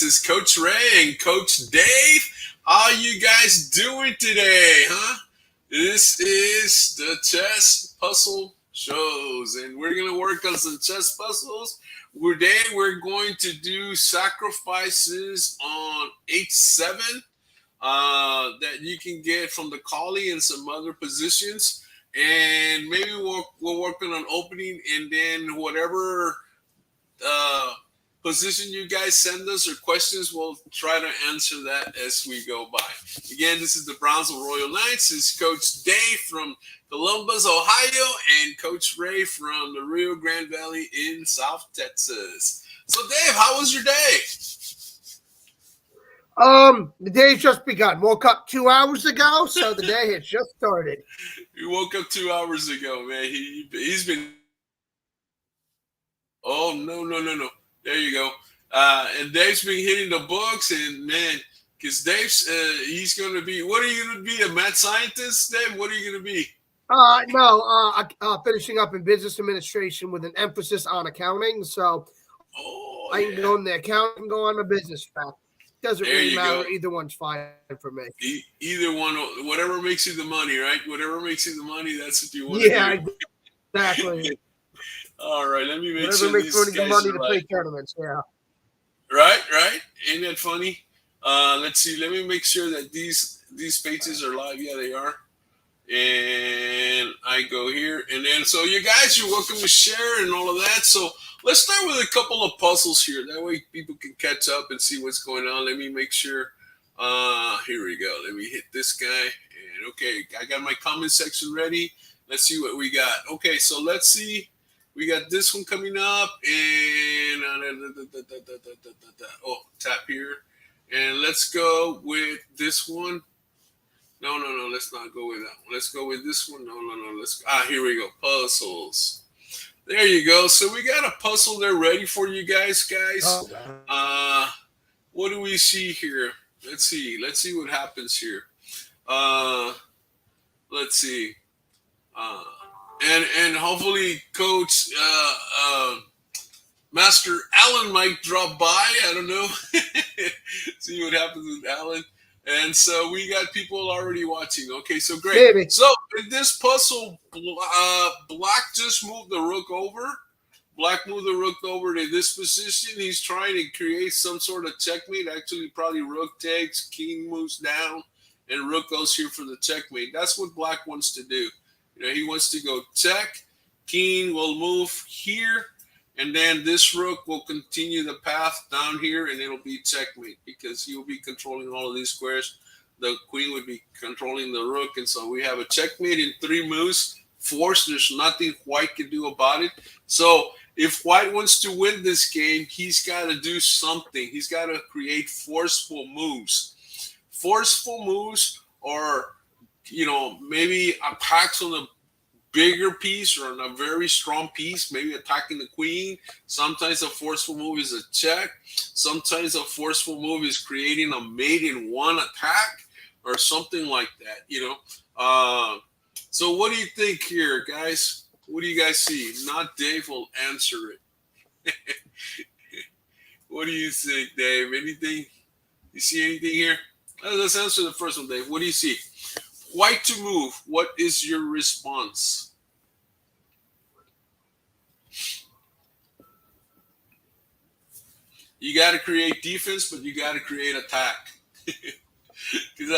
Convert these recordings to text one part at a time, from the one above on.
This is Coach Ray and Coach Dave. How you guys doing today, huh? This is the chess puzzle shows, and we're gonna work on some chess puzzles. Today we're going to do sacrifices on H7 that you can get from the collie and some other positions, and maybe we'll work on an opening, and then whatever position you guys send us or questions, we'll try to answer that as we go by. Again, this is the Brownsville Royal Knights. This is Coach Dave from Columbus, Ohio, and Coach Ray from the Rio Grande Valley in South Texas. So, Dave, how was your day? The day's just begun. Woke up 2 hours ago, so the day has just started. You woke up 2 hours ago, man. He's been. Oh, no. There you go. And Dave's been hitting the books, and man, because Dave's he's going to be. What are you going to be? A mad scientist, Dave? What are you going to be? Finishing up in business administration with an emphasis on accounting. So I can go in the accounting, go on the business track. Doesn't really matter. Either one's fine for me. Either one, whatever makes you the money, right? Whatever makes you the money, that's what you want to do. Yeah, exactly. All right, let me make whatever sure makes these guys money are to play tournaments. Yeah. Right. Ain't that funny? Let's see. Let me make sure that these pages are live. Yeah, they are. And I go here, and then so you guys, you're welcome to share and all of that. So let's start with a couple of puzzles here. That way people can catch up and see what's going on. Let me make sure. Here we go. Let me hit this guy. And okay, I got my comment section ready. Let's see what we got. Okay, so let's see. We got this one coming up, and tap here. And let's go with this one. No, let's not go with that one. Let's go with this one. No, here we go. Puzzles. There you go. So we got a puzzle there ready for you guys. What do we see here? Let's see what happens here. Let's see. And hopefully Coach Master Allen might drop by. I don't know. See what happens with Allen. And so we got people already watching. Okay, so great. Maybe. So in this puzzle, Black just moved the rook over. Black moved the rook over to this position. He's trying to create some sort of checkmate. Actually, probably rook takes, king moves down, and rook goes here for the checkmate. That's what Black wants to do. You know, he wants to go check. King will move here. And then this rook will continue the path down here, and it'll be checkmate because he'll be controlling all of these squares. The queen would be controlling the rook, and so we have a checkmate in 3 moves. Forced. There's nothing White can do about it. So if White wants to win this game, he's got to do something. He's got to create forceful moves. Forceful moves, or maybe attacks on the bigger piece or on a very strong piece, maybe attacking the queen. Sometimes a forceful move is a check. Sometimes a forceful move is creating a mate in one attack or something like that, So what do you think here, guys? What do you guys see? Not Dave will answer it. What do you think, Dave? Anything? You see anything here? Let's answer the first one, Dave. What do you see? White to move. What is your response? You got to create defense, but you got to create attack. Because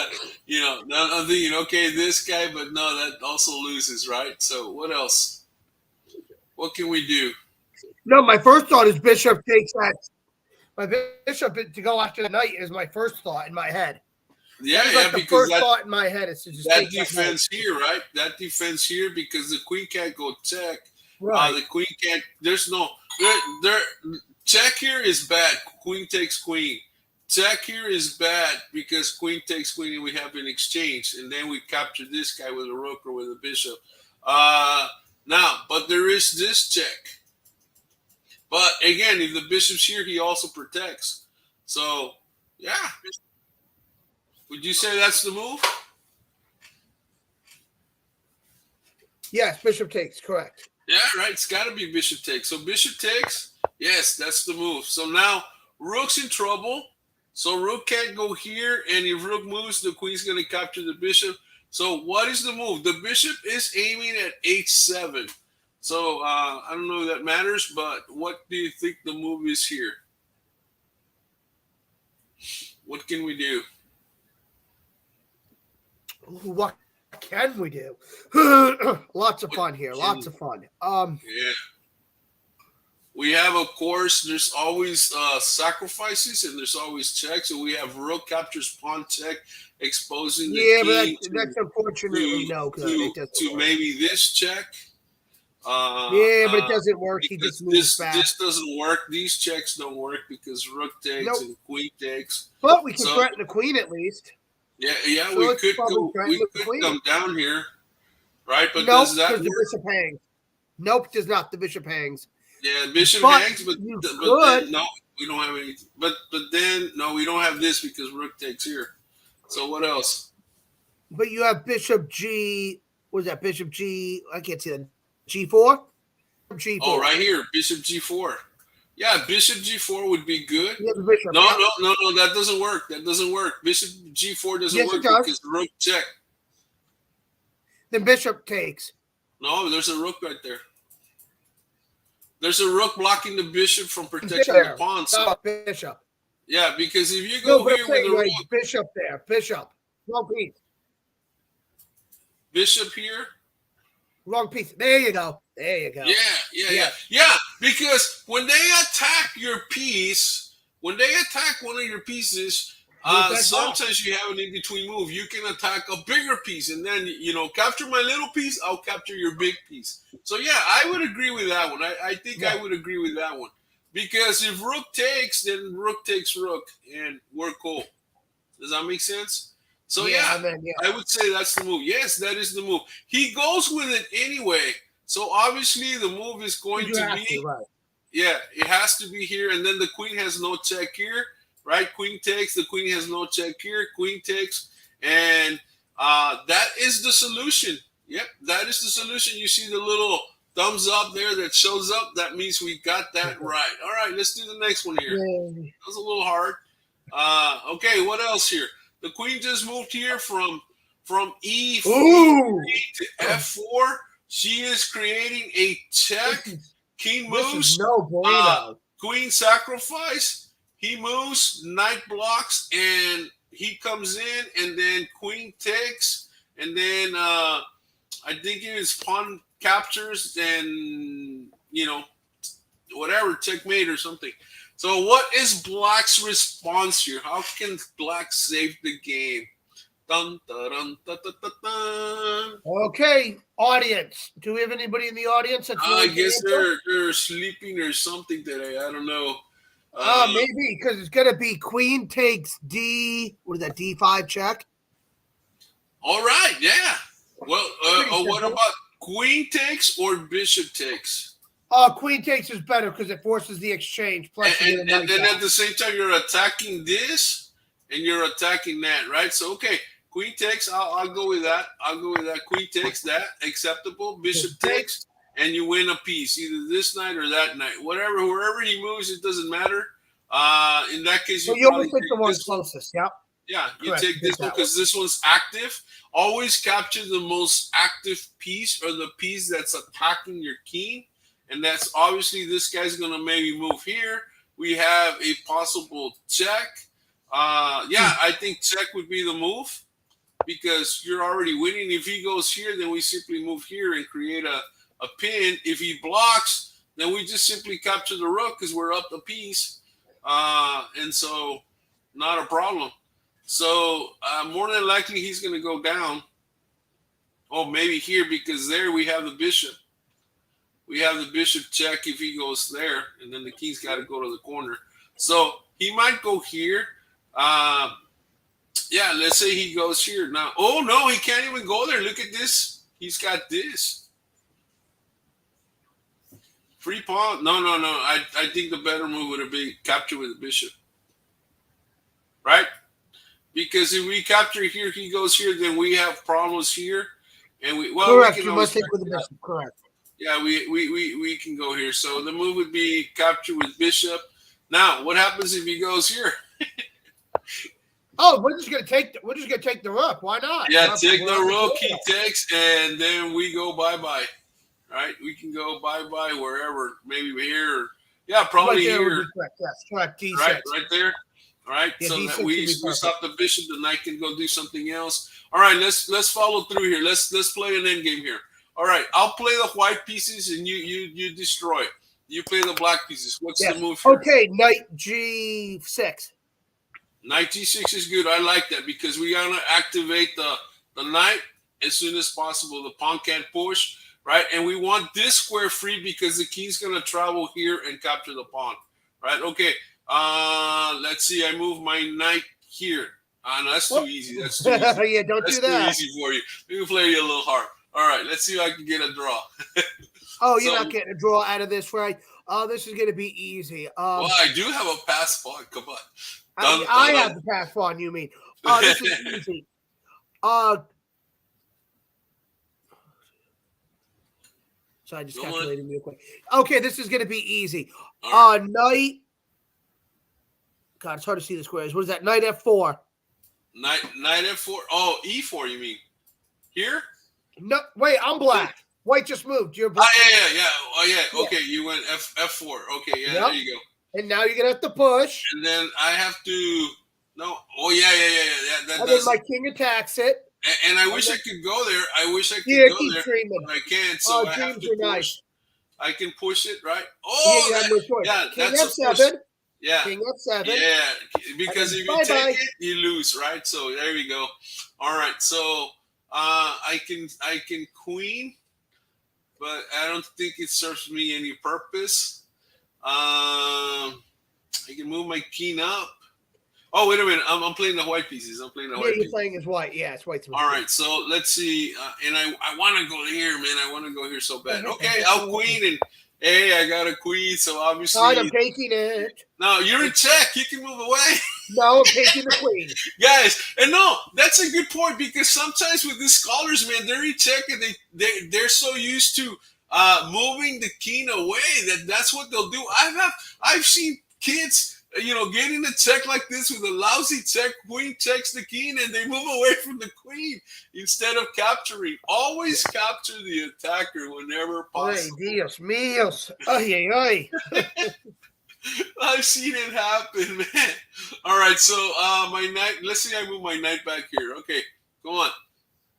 I'm thinking, okay, this guy, but no, that also loses, right? So what else? What can we do? No, my first thought is bishop takes that. My bishop to go after the knight is my first thought in my head. Yeah, the first thought in my head is to just that defense here, right? That defense here, because the queen can't go check. Right. The queen can't. There's no there. Check here is bad. Queen takes queen. Check here is bad because queen takes queen, and we have an exchange, and then we capture this guy with a rook or with a bishop. Now, but there is this check. But again, if the bishop's here, he also protects. So yeah. Would you say that's the move? Yes, bishop takes, correct. Yeah, right. It's got to be bishop takes. So bishop takes, yes, that's the move. So now rook's in trouble. So rook can't go here, and if rook moves, the queen's going to capture the bishop. So what is the move? The bishop is aiming at h7. So I don't know if that matters, but what do you think the move is here? What can we do? What can we do? Lots of fun here. Lots of fun. Yeah. We have, of course, there's always sacrifices and there's always checks. So we have rook captures pawn check, exposing the king but that's unfortunately no good. It doesn't to work. maybe this check. But it doesn't work. He just moves back. This doesn't work. These checks don't work because rook takes and queen takes. But we can threaten the queen at least. Yeah, So we could go. We could come down here, right? But does that work? The bishop hangs. Nope, does not. The bishop hangs. Yeah, bishop hangs, but then, no, we don't have anything. But then no, we don't have this because rook takes here. So what else? But you have bishop G. What is that? Bishop G. I can't see that. G4. G4. Oh, right here, bishop G4. Yeah, bishop G4 would be good. Yeah, the bishop, no, that doesn't work. That doesn't work. Bishop G4 doesn't work because rook check. Then bishop takes. No, there's a rook right there. There's a rook blocking the bishop from protecting the pawn. So, bishop. Yeah, because if you go here with the rook, bishop there, bishop, wrong piece. Bishop here. Wrong piece. There you go. Yeah. Because when they attack your piece, when they attack one of your pieces, sometimes you have an in-between move. You can attack a bigger piece, and then capture my little piece. I'll capture your big piece. So yeah, I would agree with that one. I think I would agree with that one because if rook takes, then rook takes rook, and we're cool. Does that make sense? So yeah, I would say that's the move. Yes, that is the move. He goes with it anyway. So obviously the move is going to be, yeah, it has to be here. And then the queen has no check here, right? Queen takes, the queen has no check here. Queen takes, and that is the solution. Yep, that is the solution. You see the little thumbs up there that shows up. That means we got that right. All right, let's do the next one here. That was a little hard. Okay, what else here? The queen just moved here from E3 to F4. She is creating a check. King moves. Queen sacrifice. He moves. Knight blocks, and he comes in, and then queen takes, and then I think it is pawn captures, and whatever, checkmate or something. So what is Black's response here? How can Black save the game? Dun, dun, dun, dun, dun, dun, dun. Okay, audience. Do we have anybody in the audience? I guess they're sleeping or something today. I don't know. Maybe because it's going to be queen takes D. What is that, D5 check? All right, yeah. Well, what about queen takes or bishop takes? Queen takes is better because it forces the exchange. Plus and then at the same time, you're attacking this and you're attacking that, right? So, okay, queen takes, I'll go with that. Queen takes, that, acceptable. Bishop takes, and you win a piece, either this night or that night. Wherever he moves, it doesn't matter. In that case, you always take the one closest, yep. Yeah, you take this one because this one's active. Always capture the most active piece or the piece that's attacking your king. And that's obviously this guy's going to maybe move here. We have a possible check. I think check would be the move because you're already winning. If he goes here, then we simply move here and create a pin. If he blocks, then we just simply capture the rook because we're up a piece. And so not a problem. So more than likely he's going to go down. Oh, maybe here because there we have the bishop. We have the bishop check if he goes there, and then the king's got to go to the corner. So he might go here. Let's say he goes here. Now, oh, no, he can't even go there. Look at this. He's got this. Free pawn. No. I think the better move would have been capture with the bishop. Right? Because if we capture here, he goes here, then we have problems here. And correct. You must take with the bishop. Correct. Yeah, we can go here. So the move would be capture with bishop. Now, what happens if he goes here? Oh, we're just gonna take the rook. Why not? Yeah, take the rook. He takes, and then we go bye-bye. Right? We can go bye-bye wherever. Maybe here. Yeah, probably right here. Correct. Yes, correct. D6. Right there. All right, yeah, so D6 that we stop the bishop, the knight can go do something else. All right, let's follow through here. Let's play an end game here. All right, I'll play the white pieces and you destroy. You play the black pieces. What's the move here? Okay, knight G6. Knight G6 is good. I like that because we gotta activate the knight as soon as possible. The pawn can't push, right? And we want this square free because the king's gonna travel here and capture the pawn, right? Okay. Let's see. I move my knight here. No, that's too easy. That's too easy. Yeah, don't that's do that. That's too easy for you. We can play you a little hard. All right. Let's see if I can get a draw. Oh, you're not getting a draw out of this, right? Oh, this is going to be easy. Well, I do have a pass pawn. Come on. I have the pass pawn, you mean. Oh, this is easy. So I just calculated real quick. Okay, this is going to be easy. Right. Knight. God, it's hard to see the squares. What is that? Knight F4. Knight F4. Oh, E4, you mean? Here? No, wait, I'm black. White just moved. You're black. Yeah. Oh, yeah. Okay, you went F4. Okay, yeah, there you go. And now you're going to have to push. And then I have to... No. Oh, yeah. And then my king attacks it. And I wish I could go there. I wish I could go there, but I can't. So I have to push. Nice. I can push it, right? Oh, king F7. Yeah. King F7. Yeah, because if you take it, you lose, right? So there we go. All right, so I can queen, but I don't think it serves me any purpose. I can move my king up. Oh, wait a minute. I'm playing the white pieces. You're playing as white. Yeah, it's white. All right, so let's see. And I want to go here, man. I want to go here so bad. Okay, I'll queen. And, hey, I got a queen, so obviously. All right, I'm taking it. No, you're in check. You can move away. No, I'm taking the queen. Guys, and no, that's a good point because sometimes with these scholars, man, they're in check and they're so used to moving the king away that's what they'll do. I've seen kids, get in a check like this with a lousy check. Queen checks the king and they move away from the queen instead of capturing. Always capture the attacker whenever possible. Ay, Dios míos. Ay. I've seen it happen, man. All right, so my knight. Let's see. I move my knight back here. Okay, go on.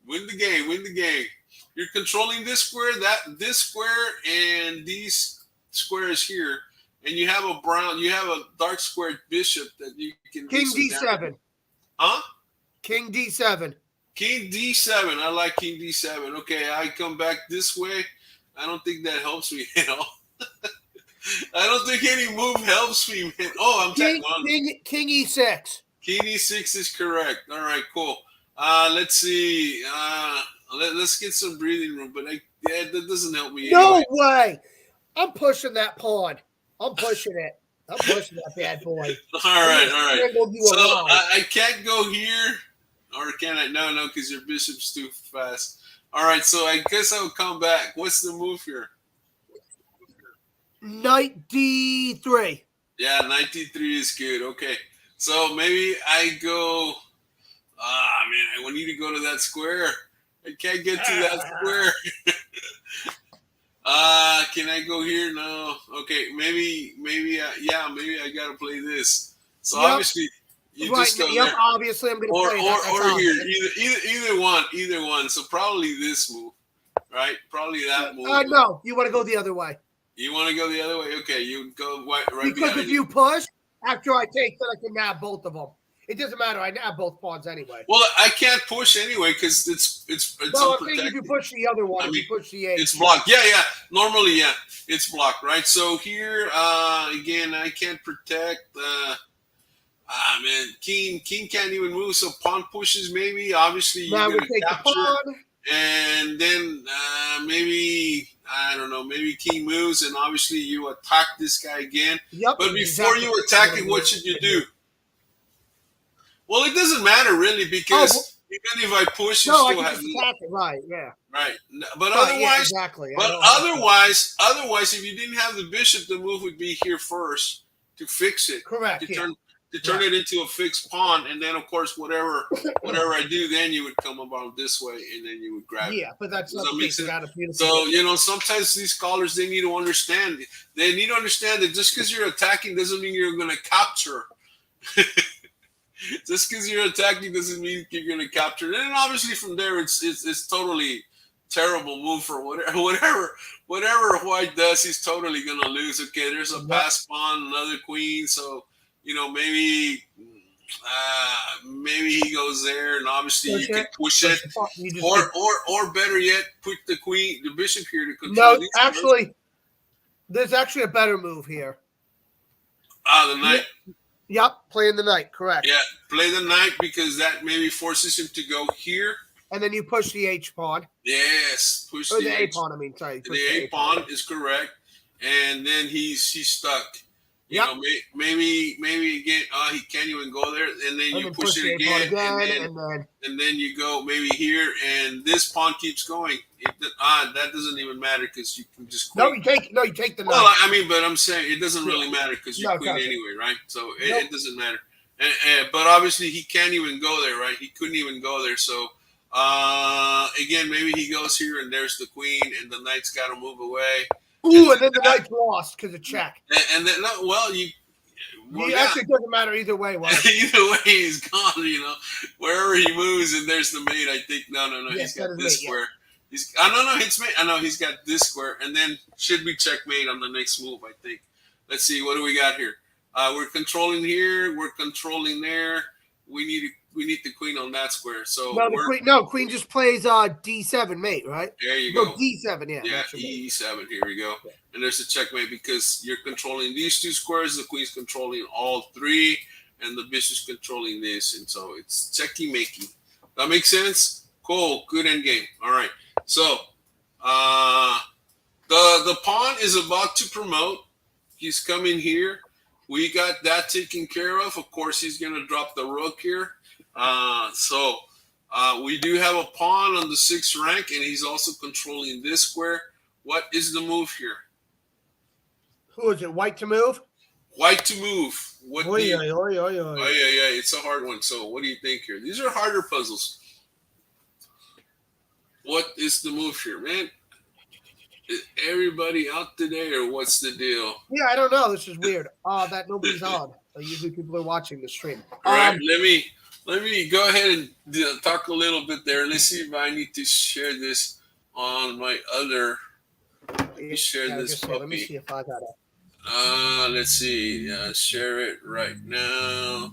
Win the game. You're controlling this square, this square, and these squares here. And you have a dark squared bishop that you can. King D7. Huh? King D7. King D7. I like King D7. Okay, I come back this way. I don't think that helps me at all. I don't think any move helps me, man. Oh, I'm King E6. King E6 is correct. All right, cool. Let's see. Let's get some breathing room, but that doesn't help me. No way. I'm pushing that pawn. I'm pushing it. I'm pushing that bad boy. All right. So I can't go here, or can I? No, because your bishop's too fast. All right, so I guess I'll come back. What's the move here? Knight D3. Yeah, knight D3 is good. Okay, so maybe I go. Man, I need to go to that square. I can't get to that square. Can I go here? No. Okay, maybe I gotta play this. So obviously, you just go there. Obviously, I'm gonna play that. Or here, either one. So probably this move, right? Probably that move. No, you want to go the other way. You want to go the other way? Okay, you go right because if you push after I take, then I can nab both of them. It doesn't matter. I nab both pawns anyway. Well, I can't push anyway because it's no, I think if you push the other one, you push the 8. It's blocked. Yeah. Normally, yeah, it's blocked, right? So here, again, I can't protect. Man, king can't even move. So pawn pushes maybe. Obviously, you're gonna take capture, the pawn. And then maybe I don't know. Maybe king moves, and obviously you attack this guy again. Yep. But before you attack it, what should you do? Well, it doesn't matter really because even if I push, you still have attack it. Right? Yeah. Right. But otherwise, yeah, exactly. But otherwise, if you didn't have the bishop, the move would be here first to fix it. Correct. To to turn it into a fixed pawn, and then of course whatever I do, then you would come about this way, and then you would grab it. Yeah, but that's not Does that make sense? so sometimes these scholars, they need to understand. They need to understand that just because you're attacking doesn't mean you're going to capture. Just because you're attacking doesn't mean you're going to capture. And then obviously from there, it's totally terrible move for whatever white does. He's totally going to lose. Okay, there's a pass pawn, another queen. So maybe he goes there, and obviously you can push it, or better yet, put the bishop here to control. No, actually, there's actually a better move here. The knight. Yep, playing the knight, correct. Yeah, play the knight because that maybe forces him to go here. And then you push the H pawn. Yes, push the A pawn. I mean, sorry. The A pawn is correct, and then he's stuck. You know, maybe again. He can't even go there, and then you push it again, and then you go maybe here, and this pawn keeps going. That doesn't even matter because you can just quit. You take the knight. Well, I mean, but I'm saying it doesn't really matter because you quit anyway, right? So it doesn't matter. But obviously he can't even go there, right? He couldn't even go there. So again, maybe he goes here, and there's the queen, and the knight's got to move away. Ooh, and then the knight's lost because of check. And then, actually, it doesn't matter either way. Either way, he's gone. Wherever he moves, and there's the mate. I think no, he's got this square. It's mate. I know he's got this square, and then should be checkmate on the next move. I think. Let's see, what do we got here? We're controlling here. We're controlling there. We need the queen on that square. So queen just plays D7 mate, right? There you go. D7, yeah. Yeah, E7. Here we go. And there's a checkmate because you're controlling these two squares. The queen's controlling all three, and the bishop's controlling this, and so it's checky making. That makes sense. Cool. Good end game. All right. So the pawn is about to promote. He's coming here. We got that taken care of. Of course, he's going to drop the rook here. So we do have a pawn on the 6th rank, and he's also controlling this square. What is the move here? Who is it? White to move? White to move. It's a hard one. So what do you think here? These are harder puzzles. What is the move here, man? Is everybody out today, or what's the deal? Yeah, I don't know. This is weird. That nobody's on. Usually people are watching the stream. All right, let me go ahead and talk a little bit there. Let's see if I need to share this on my other. Let me share this puppy. Let me see if I got it. Let's see. Share it right now.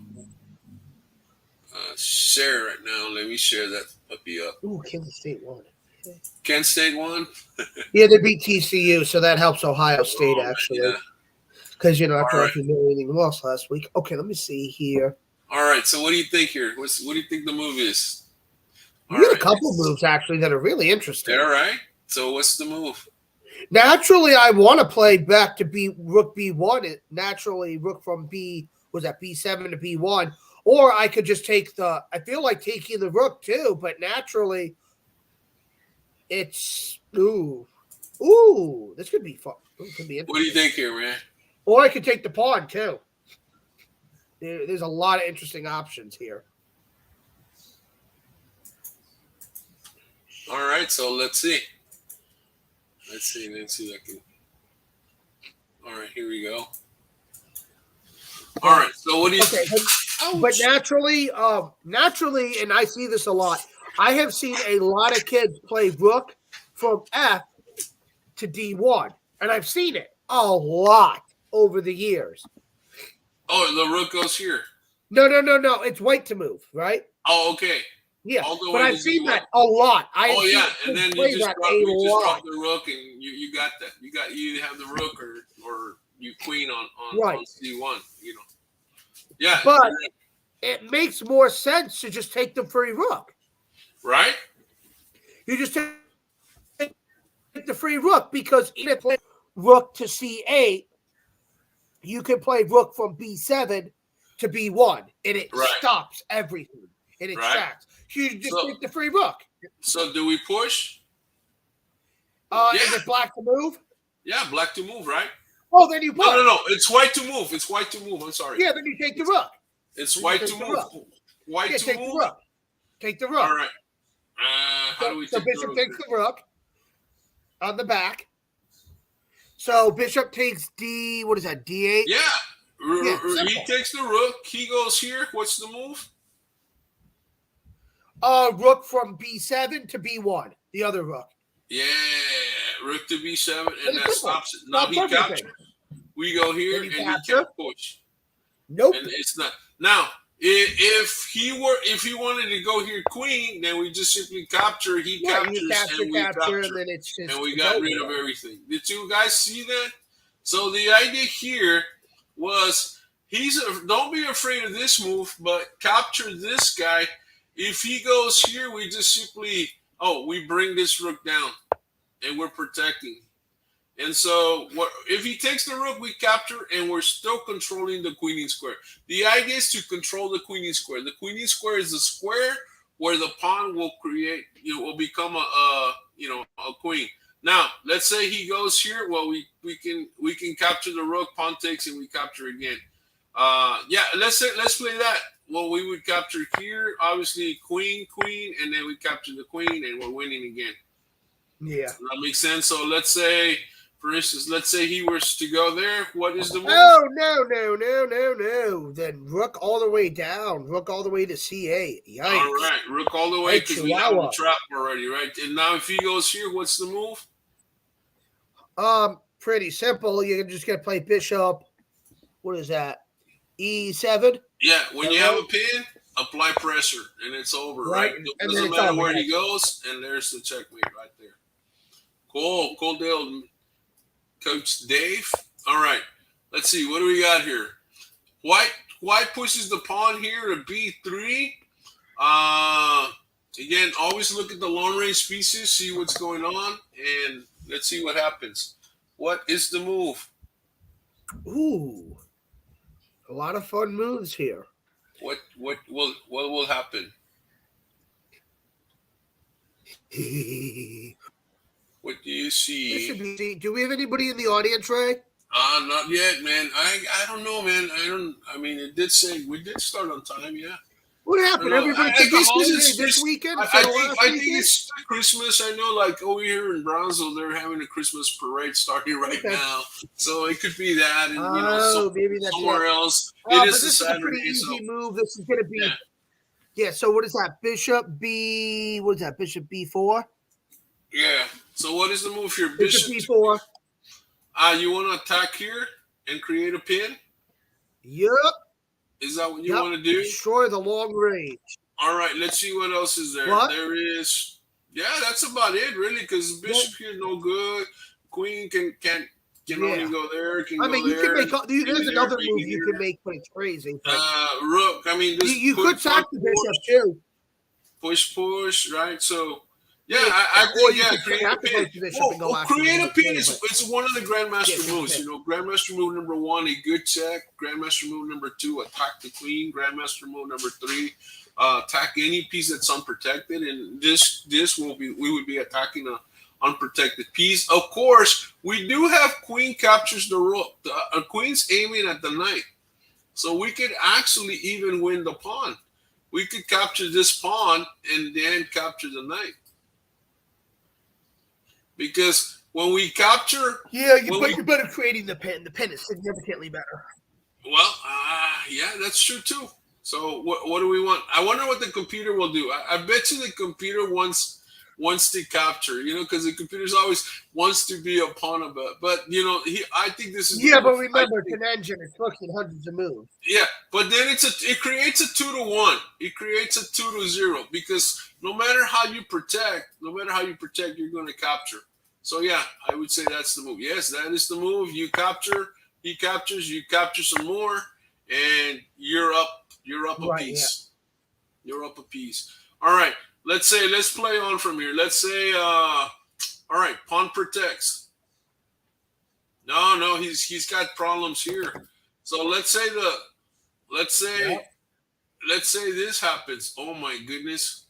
Share it right now. Let me share that puppy up. Ooh, Kansas State won. Kent State won? Yeah, they beat TCU, so that helps Ohio State, actually. Because, after I humiliating loss last week. Okay, let me see here. All right, so what do you think here? What do you think the move is? We got a couple moves, actually, that are really interesting. All right. So what's the move? Naturally, I want to play back to rook B1. Naturally, rook from B7 to B1. Or I could just take I feel like taking the rook, too. But naturally, it's, this could be fun. It could be interesting. What do you think here, man? Or I could take the pawn, too. There's a lot of interesting options here. All right, so let's see. Let's see if I can. All right, here we go. All right, so what do you think? But naturally, and I see this a lot, I have seen a lot of kids play rook from F to D1, and I've seen it a lot over the years. Oh, the rook goes here. No. It's white to move, right? Oh, okay. Yeah, but I've seen that a lot. And then you just drop the rook, and you got that. You have the rook or you queen on C1. Yeah, but it makes more sense to just take the free rook. Right? You just take the free rook because even if you play rook to C8, you can play rook from B7 to B1, and it stops everything, and it stacks. You just take the free rook. So do we push? Is it black to move? Yeah, black to move, right? Oh, then you push. No. It's white to move. I'm sorry. Yeah, then you take the rook. It's So white take to the move. rook. White Yeah, to take the move. rook. Take the rook. All right. How do we So take the bishop rook? takes the rook on the back. So bishop takes D. What is that? D8. Yeah. Yeah, He simple. takes the rook. He goes here. What's the move? Rook from B7 to B1. The other rook. Yeah. Rook to B7, and And it's that simple. stops it. Now Not he captures. everything. We go here, Then you and he capture. can't push. Nope. And it's not. Now, if he wanted to go here queen, then we just simply capture. He captures, and we capture. and then it's just And we got rid of everything. Did you guys see that? So the idea here was don't be afraid of this move, but capture this guy. If he goes here, we just simply we bring this rook down, and we're protecting. And so if he takes the rook, we capture, and we're still controlling the queening square. The idea is to control the queening square. The queening square is the square where the pawn will will become a queen. Now, let's say he goes here. Well, we can capture the rook, pawn takes, and we capture again. Let's play that. Well, we would capture here, obviously queen, and then we capture the queen, and we're winning again. Yeah. Does that makes sense? So let's say, for instance, he was to go there. What is the move? Oh, no. Then rook all the way down. Rook all the way to C8. Yikes. All right, rook all the way because we have Chihuahua. the trap already, right? And now if he goes here, what's the move? Pretty simple. You're just going to play bishop. What is that? E7? Yeah, when you have a pin, apply pressure, and it's over, right? It doesn't matter where he goes, and there's the checkmate right there. Cool deal, Coach Dave. All right, let's see. What do we got here? White pushes the pawn here to B3. Again, always look at the long-range pieces, see what's going on, and let's see what happens. What is the move? Ooh. A lot of fun moves here. What will happen? What do you see? This should be easy. Do we have anybody in the audience, Ray? Not yet, man. I don't know, man. I mean, it did say we did start on time, yeah. What happened? Everybody took a holiday this weekend? I think it's Christmas. I know, like over here in Brownsville, they're having a Christmas parade starting right now. So it could be that, and maybe that's somewhere else. It is this a Saturday. Is a pretty easy move. This is going to be. Yeah. So what is that? Bishop B. What is that? Bishop B4. Yeah. So what is the move here? Bishop B4. You want to attack here and create a pin? Yep. Is that what you want to do? Destroy the long range. All right, let's see what else is there. What? There is, that's about it, really, because bishop here no good. Queen can only go there. You can make. There's another move you can make, but it's crazy. Rook. I mean, you could sack the bishop too. Push, right? So. Yeah, I think create a pin. Create a pin is it's one of the grandmaster moves. Grandmaster move number 1, a good check. Grandmaster move number 2, attack the queen. Grandmaster move number 3, attack any piece that's unprotected. And this we would be attacking a unprotected piece. Of course, we do have queen captures the rook. A queen's aiming at the knight, so we could actually even win the pawn. We could capture this pawn and then capture the knight. Because when we capture... you're better creating the pin. The pin is significantly better. Well, that's true too. So what do we want? I wonder what the computer will do. I bet you the computer wants to capture, because the computer's always wants to be a pawn of it. But, I think this is... Yeah, but remember, it's an engine. It's fucking hundreds of moves. Yeah, but then it creates a 2-1. It creates a 2-0 because no matter how you protect, you're going to capture. So, yeah, I would say that's the move. Yes, that is the move. You capture, he captures, you capture some more, and you're up a piece. Yeah. You're up a piece. All right, let's play on from here. Let's say, all right, pawn protects. No, he's got problems here. So let's say this happens. Oh my goodness.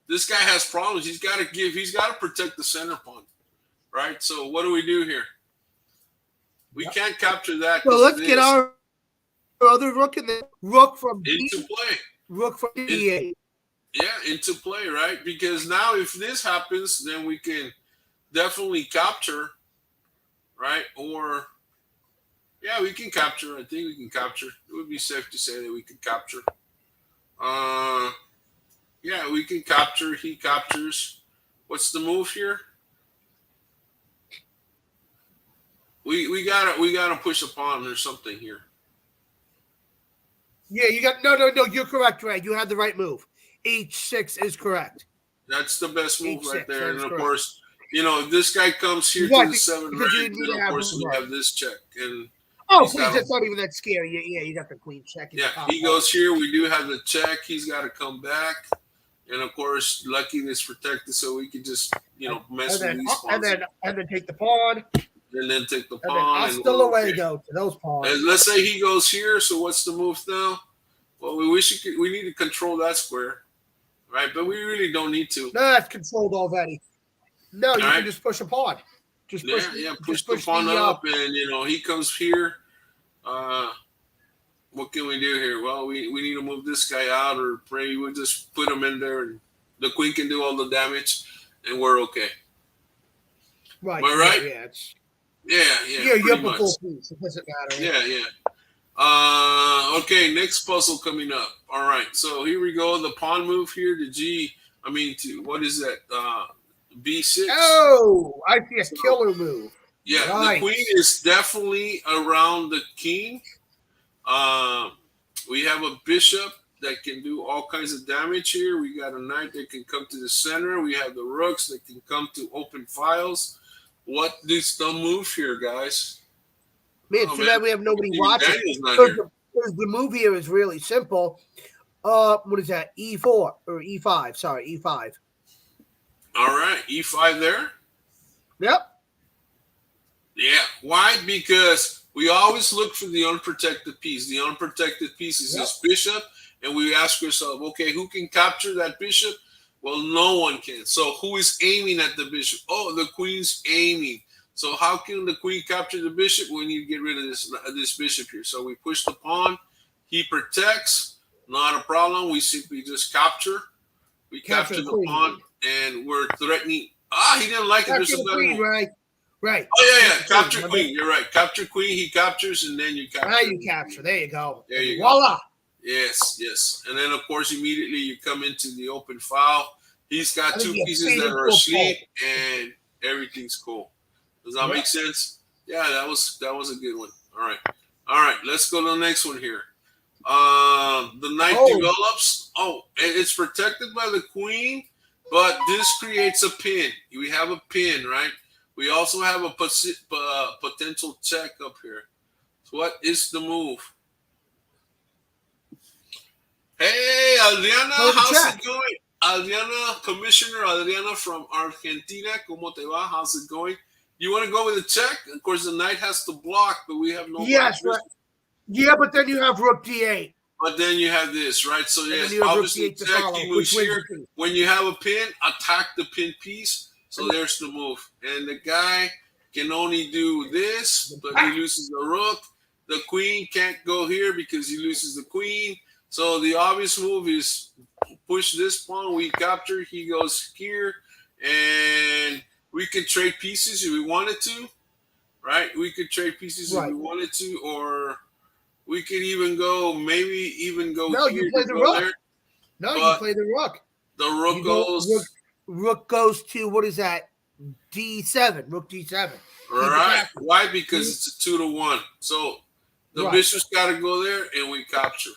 This guy has problems. He's got to protect the center pawn. Right? So what do we do here? We can't capture that. So let's get our other rook and then rook from into D, play. rook from D8. Yeah, into play, right? Because now if this happens, then we can definitely capture, right? Or yeah, we can capture. I think we can capture. It would be safe to say that we can capture. Yeah, we can capture. He captures. What's the move here? We gotta push a pawn or something here. Yeah, you got no. You're correct, Ray. You had the right move. H6 is correct. That's the best move H6, right there. that And is of correct. course, if this guy comes here Right, to the 7 because you rank, need then to of have course we right. have this check. And Oh, he's please, got that's not even that scary. Yeah, you got the queen check. yeah, he goes here. We do have the check. He's got to come back. And of course, lucky is protected, so we can just mess with these pawns and then take the pawn, and then take the and then pawn. hasta luego to those pawns. And let's say he goes here. So what's the move now? Well, we wish we need to control that square, right? But we really don't need to. No, that's controlled already. No, you can just push a pawn. Push the pawn up, and he comes here. What can we do here? Well, we need to move this guy out, or maybe we'll just put him in there, and the queen can do all the damage, and we're okay. Right. Am I right? Yeah, you have the full piece. It doesn't matter. Yeah. Okay, next puzzle coming up. All right, so here we go. The pawn move here to what is that? B6. Oh, I see a killer move. Yeah, right. The queen is definitely around the king. We have a bishop that can do all kinds of damage here. We got a knight that can come to the center. We have the rooks that can come to open files. What is the move here, guys? Man, too bad we have nobody watching. The move here is really simple. What is that? E4 or E5? Sorry, E5. All right, E5 there. Yep. Yeah. Why? Because we always look for the unprotected piece. The unprotected piece is this bishop, and we ask ourselves, okay, who can capture that bishop? Well, no one can. So who is aiming at the bishop? Oh, the queen's aiming. So how can the queen capture the bishop? We need to get rid of this bishop here. So we push the pawn. He protects. Not a problem. We simply just capture. We capture the pawn, and we're threatening. He didn't like it. There's a better one. Right. Oh, yeah. Capture queen. You're right. Capture queen. He captures, and then you capture. Now you capture. There you go. There you Voila. Go. Yes. And then, of course, immediately you come into the open file. He's got two pieces that are asleep, and everything's cool. Does that make sense? Yeah, that was a good one. All right. Let's go to the next one here. The knight develops. Oh, and it's protected by the queen, but this creates a pin. We have a pin, right? We also have a potential check up here. So what is the move? Hey, Adriana, how's it going? Adriana, Commissioner Adriana from Argentina, ¿cómo te va? How's it going? You want to go with a check? Of course, the knight has to block, but we have no. Yes, right. Yeah, but then you have rook d8. But then you have this, right? So yes, obviously check. He moves here. When you have a pin, attack the pin piece. So there's the move, and the guy can only do this, but he loses the rook. The queen can't go here because he loses the queen. So the obvious move is push this pawn. We capture. He goes here, and we could trade pieces if we wanted to, right? We could trade pieces if we wanted to, or we could even go, here. No, you play the rook. There. No, you play the rook. The rook goes. Rook goes to, what is that? D7. Rook D7. Right. Why? Because it's a 2-1. So the bishop's got to go there, and we capture.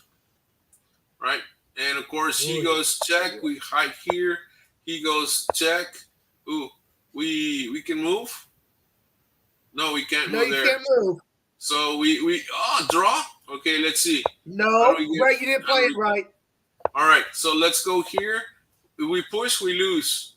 Right? And, of course, he goes check. We hide here. He goes check. Ooh. We can move? No, we can't move there. No, you can't move. So we draw? Okay, let's see. No, you didn't play it right. All right, so let's go here. If we push, we lose,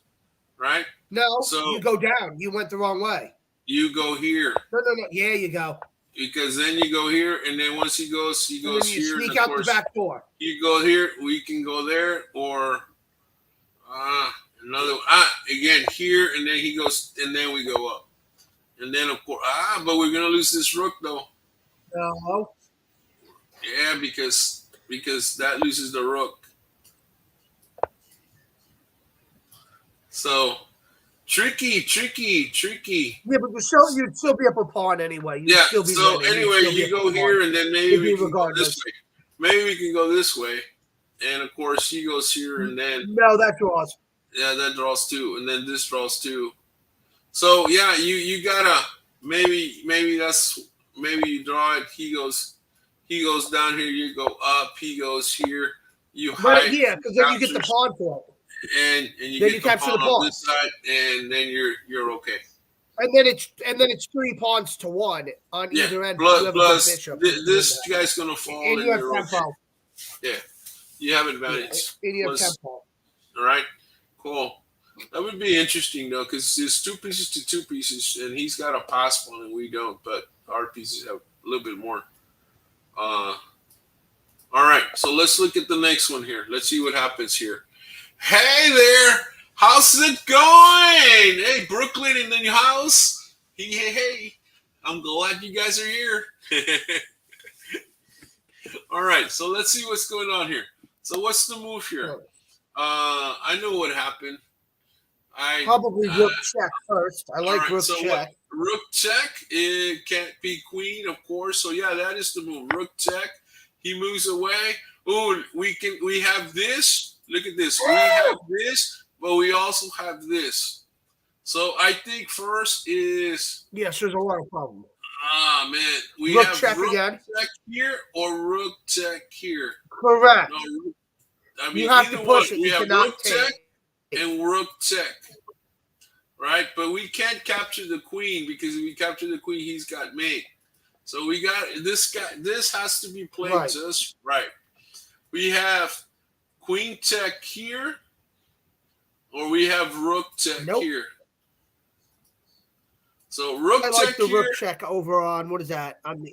right? No, so you go down. You went the wrong way. You go here. No. Yeah, you go. Because then you go here, and then once he goes here. Sneak out the back door. You go here, we can go there, or another again here, and then he goes, and then we go up. And then, of course, but we're going to lose this rook, though. No. Yeah, because that loses the rook. So tricky. Yeah, but you'd still be up a pawn anyway. You'd Yeah. still be So winning. You'd anyway, still be you up a go pawn. here, and then maybe It'd we be can go this regardless. way. Maybe we can go this way, and of course he goes here, and then No, that draws. yeah, that draws two, and then this draws two. So yeah, you gotta maybe you draw it. He goes down here. You go up. He goes here. You Right, hide. yeah, because then you get the pawn for it. And you Then get you the capture pawn the on pawn. this side, and then you're okay. And then it's 3 pawns to 1 on Yeah. either end. You have a good Plus bishop. this guy's gonna fall, And and you have you're okay. tempo. Yeah, you have Yeah, advantage. and you have Plus, tempo. all right, cool. That would be interesting though, because it's 2 pieces to 2 pieces, and he's got a pass pawn, and we don't. But our pieces have a little bit more. All right, so let's look at the next one here. Let's see what happens here. Hey there, how's it going? Hey, Brooklyn in the house. Hey. I'm glad you guys are here. All right, so let's see what's going on here. So what's the move here? I know what happened. Probably rook check first. I like right, rook so check. Rook check. It can't be queen, of course. So yeah, that is the move. Rook check. He moves away. Oh, we have this. Look at this. We have this, but we also have this. So I think first is Yes, there's a lot of problems. man. We Rook have check rook again. check here or rook check here. Correct. No, I mean, You have to either push one. it. We You have cannot rook take. check and rook check. Right? But we can't capture the queen, because if we capture the queen, he's got mate. So we got this guy. This has to be played Right. just right. We have queen check here, or we have rook check Nope. here. So rook I check like the here. rook check over on what is that? On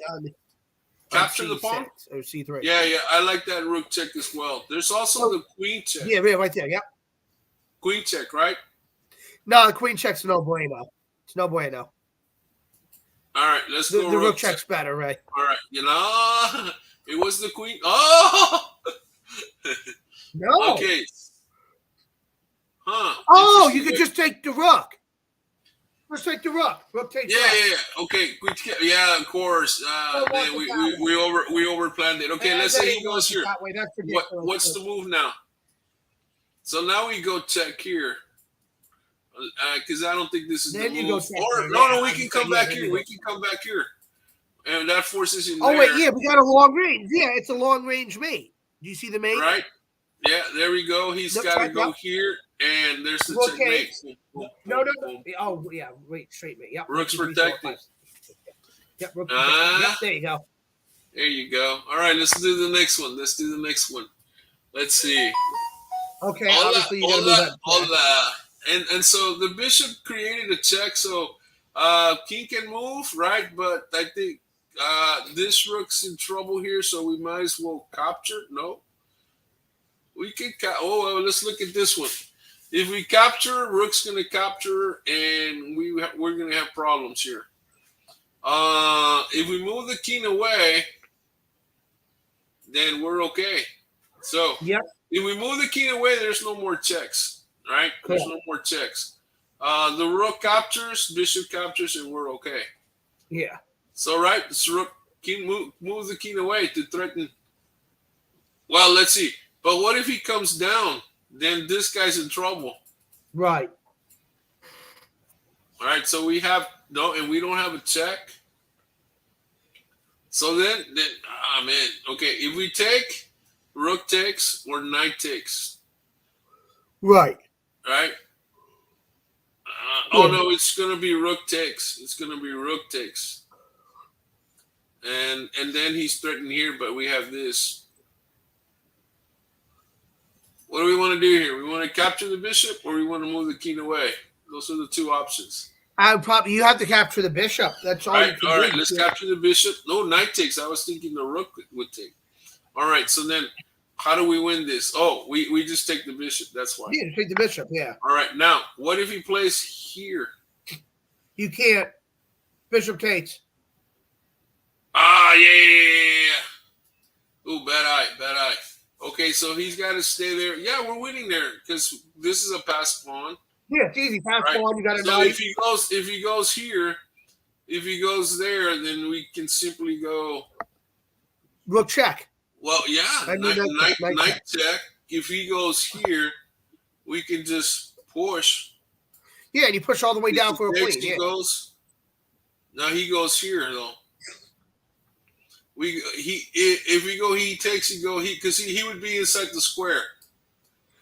Capture the C6 pawn? or C3. Yeah, I like that rook check as well. There's also the queen check. Yeah, right there. Yep. Queen check, right? No, the queen check's no bueno. It's no bueno. All right, let's The go. rook check's better, right? All right, it was the queen. Oh, No. okay. Huh? Oh, you could just take the rook. Let's take the rook. Rook takes rook. Yeah. Okay, yeah, of course. Man, we overplanned it. Okay, let's say he goes here. That way. That's ridiculous. What's the move now? So now we go check here. Because I don't think this is Then the you move. go check Or there. no, Yeah, we can come back here. We can come back here, and that forces him. Oh there, wait, yeah, we got a long range. Yeah, it's a long range mate. Do you see the mate? right? Yeah, there we go. He's Nope, got to check, go yep. here, and there's the Okay. checkmate. No. Oh yeah, wait, straight mate. Yep. Rook's 1, 2, 3, 4, protected. 5. Yep, rook protected. Yep, there you go. There you go. All right, let's do the next one. Let's see. Okay, obviously you gotta move that. And so the bishop created a check, so king can move, right? But I think this rook's in trouble here, so we might as well capture. No, we can. Let's look at this one. If we capture, rook's going to capture, and we're going to have problems here. If we move the king away, then we're okay. So Yep. if we move the king away, there's no more checks. Right? Cool. There's no more checks. The rook captures, bishop captures, and we're okay. Yeah. So, right, this rook king move the king away to threaten. Well, let's see. But what if he comes down? Then this guy's in trouble. Right. All right, so we have no, and we don't have a check. So then, man, okay. If we take, rook takes or knight takes. Right. Right? Oh, no, it's going to be rook takes. It's going to be rook takes. And then he's threatened here, but we have this. What do we want to do here? We want to capture the bishop, or we want to move the king away? Those are the two options. You have to capture the bishop. That's all you can All do. right, let's capture the bishop. No, knight takes. I was thinking the rook would take. All right, so then how do we win this? Oh, we just take the bishop. That's why. Yeah, take the bishop, yeah. All right, now, what if he plays here? You can't. Bishop takes. Yeah. Ooh, bad eye, bad eye. Okay, so he's got to stay there. Yeah, we're winning there because this is a pass pawn, Yeah, it's easy. Pass right? pawn. You got a So knight. if he goes here, if he goes there, then we can simply go. Rook check. Well, yeah, I mean, knight check. If he goes here, we can just push. Yeah, and you push all the way down for a queen. He Yeah. goes. Now he goes here though. If we go, he takes. He go because he would be inside the square.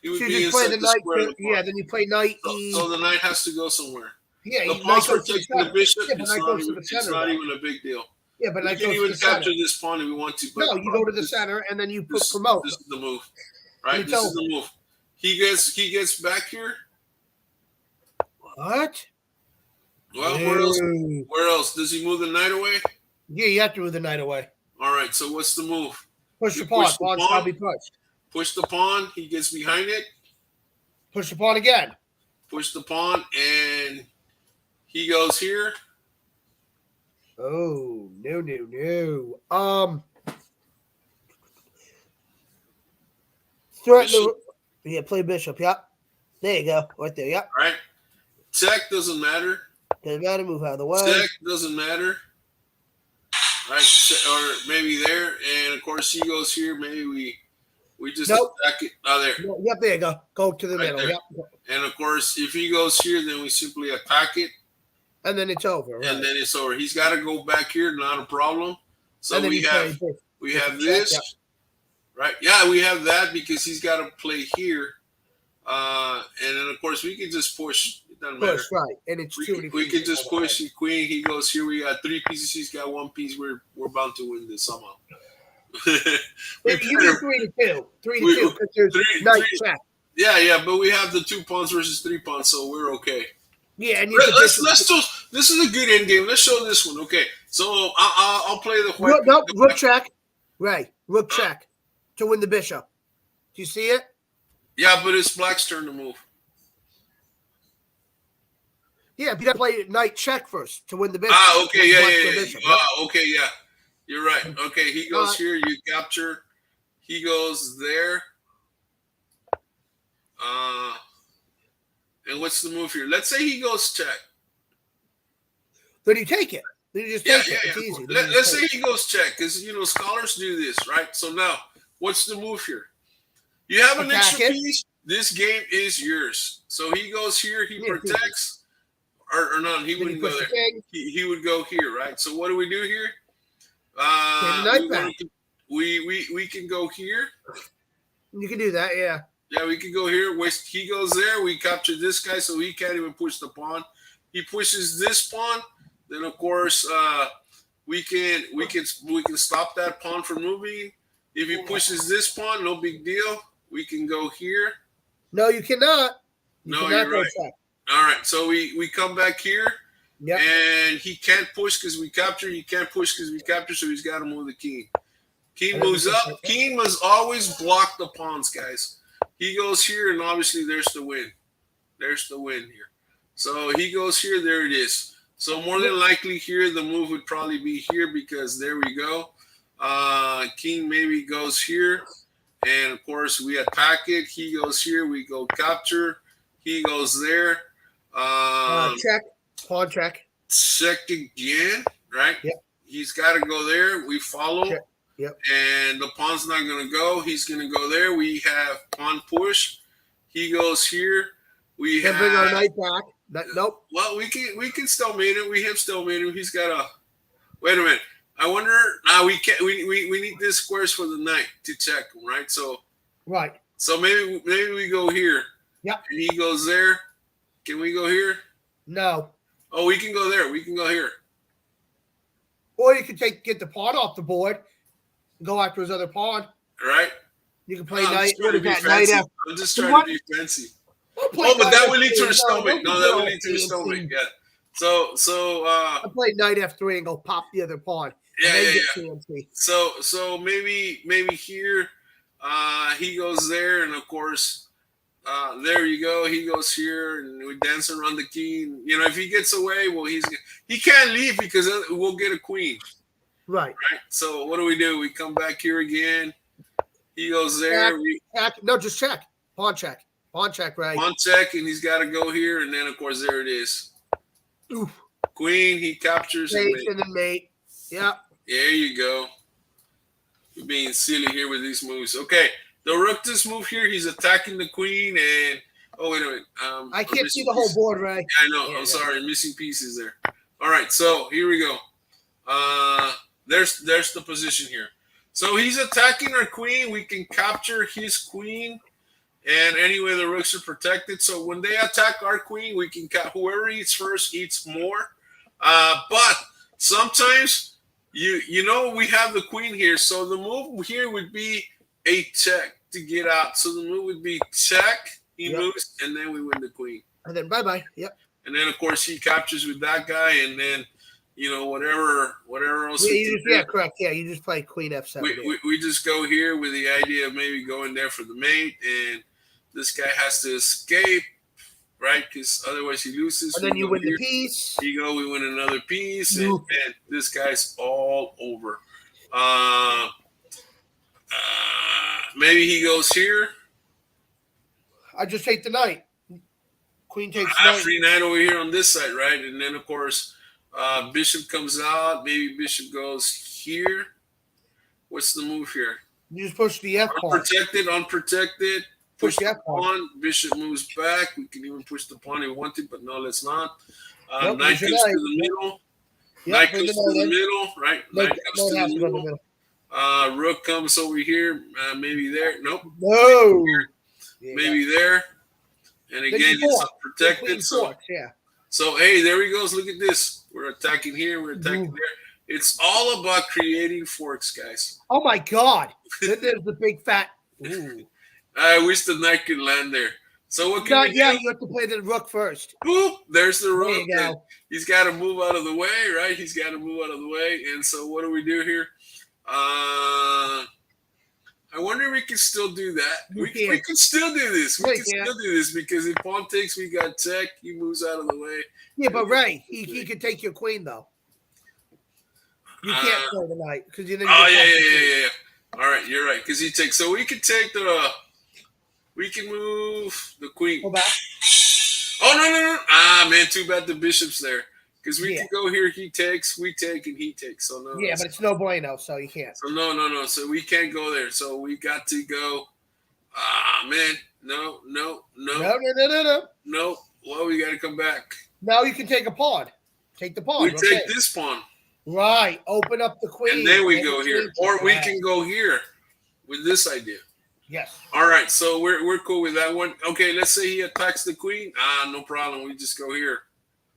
He would So you be just play inside the the knight. square. Yeah, then you play knight E. So the knight has to go somewhere. Yeah, the knight pawns goes are to the taking the center. bishop. Yeah, but It's knight not goes to the center. It's not though. even a big deal. Yeah, but We knight can goes to even the capture center. this pawn if we want to. But No, you go to the center and then you put promote. This is the move, right? It's This is over. the move. He gets back here. What? Well, No. where else? Does he move the knight away? Yeah, you have to move the knight away. All right. So what's the move? Push You the pawn. push the Pawn pawn. shall be pushed. Push the pawn. He gets behind it. Push the pawn again. Push the pawn, and he goes here. Oh, no. Threaten the. Yeah, play bishop. Yep. There you go. Right there. Yep. All right. Check doesn't matter. Doesn't matter. Move out of the way. Check doesn't matter. Right, or maybe there, and of course he goes here. Maybe we just attack it. Oh, there. Yep, there you go. Go to the middle. There. Yep. And of course, if he goes here, then we simply attack it, and then it's over. Right? And then it's over. He's got to go back here, not a problem. So we have this, yep. Right? Yeah, we have that because he's got to play here, and then of course we can just push. It doesn't matter. Right, and it's we can just push. The queen. He goes here. We got 3 pieces. He's got 1 piece. We're bound to win this somehow. You need 3 to 2. 3 to 2 because there's knight check. Yeah, but we have the 2 pawns versus 3 pawns, so we're okay. Yeah, and let's do. This is a good end game. Let's show this one. Okay, so I'll play the white. Rook check. Right, rook check to win the bishop. Do you see it? Yeah, but it's black's turn to move. Yeah, but you got to play knight check first to win the bishop. Okay, yeah. Okay, yeah. You're right. Okay, he goes here. You capture. He goes there. And what's the move here? Let's say he goes check. Then you take it. Then you just take it. It's easy. Let's say he goes check because, scholars do this, right? So now, what's the move here? You have an extra piece. This game is yours. So he goes here. He protects. Or not, he wouldn't go there. He would go here, right? So what do we do here? We can go here. You can do that, yeah. Yeah, we can go here. He goes there. We capture this guy, so he can't even push the pawn. He pushes this pawn. Then of course we can stop that pawn from moving. If he pushes this pawn, no big deal. We can go here. No, you cannot. You're right. All right, so we come back here, and he can't push because we capture. He can't push because we capture, so he's got to move the king. King moves up. King must always block the pawns, guys. He goes here, and obviously there's the win. There's the win here. So he goes here. There it is. So more than likely here, the move would probably be here because there we go. King maybe goes here, and of course we attack it. He goes here. We go capture. He goes there. Check. Pawn check. Check again, right? Yep. He's got to go there. We follow. Check. Yep. And the pawn's not going to go. He's going to go there. We have pawn push. He goes here. We can bring our knight back. Nope. Well, we can still mate him. We have still made him. He's got a. Wait a minute. I wonder. Now we can't. We need this squares for the knight to check him, right? So. Right. So maybe we go here. Yep. And he goes there. Can we go here? No. Oh, we can go there. We can go here. Or you can get the pawn off the board, and go after his other pawn. Right. You can play knight. I'm just trying to be fancy. But that would lead to a stalemate. No, that would lead to a stalemate. Yeah. So I play knight F3 and go pop the other pawn. Yeah. So maybe here, he goes there, and of course. There you go. He goes here, and we dance around the king. If he gets away, well, he can't leave because we'll get a queen. Right. So what do? We come back here again. He goes there. No, just check. Pawn check. Pawn check, right? Pawn check, and he's got to go here, and then of course there it is. Oof. Queen. He captures and mate. And then mate. Yep. There you go. You're being silly here with these moves. Okay, the rook this move here. He's attacking the queen, and oh wait a minute. I can't see the whole board, right? I know. I'm sorry, missing pieces there. All right, so here we go. There's the position here. So he's attacking our queen. We can capture his queen, and anyway, the rooks are protected. So when they attack our queen, we can whoever eats first eats more. But sometimes you know we have the queen here, so the move here would be a check to get out. So the move would be check. He moves, and then we win the queen. And then bye-bye. Yep. And then, of course, he captures with that guy, and then, you know, whatever else. Yeah, correct. Yeah, you just play queen f7. We just go here with the idea of maybe going there for the mate, and this guy has to escape, right? Because otherwise he loses. And then you win the piece. We win another piece, and this guy's all over. Maybe he goes here. I just take the knight. Queen takes free knight over here on this side, right? And then, of course, bishop comes out. Maybe bishop goes here. What's the move here? You just push the F pawn. Unprotected. Push the F pawn. Bishop moves back. We can even push the pawn if we want to, but no, let's not. Knight comes to the middle. Knight comes to the middle, right? Knight comes to the middle. Rook comes over here. Maybe there. Nope. No. Maybe there. And again, it's unprotected. So, hey, there he goes. Look at this. We're attacking here. We're attacking there. It's all about creating forks, guys. Oh, my God. Then there's the big fat. Ooh. I wish the knight could land there. So what can we do? Yeah, you have to play the rook first. Boop. There's the rook. There you go. He's got to move out of the way, right? He's got to move out of the way. And so what do we do here? I wonder if we can still do that. We can still do this. We can still do this because if pawn takes, we got check. He moves out of the way. Yeah, but Ray, he can take your queen though. You can't play the knight because you. Yeah. All right, you're right because he takes. So we can take the. We can move the queen. Go back. Oh no! Ah man, too bad the bishop's there. Because we can go here, he takes, we take, and he takes. So no. Yeah, but it's no bueno, so you can't. So no. So we can't go there. So we got to go. Man, no. No. Well, we got to come back. Now you can take a pawn. Take the pawn. We take this pawn. Right. Open up the queen. And then we go here, or we can go here with this idea. Yes. All right. So we're cool with that one. Okay. Let's say he attacks the queen. No problem. We just go here.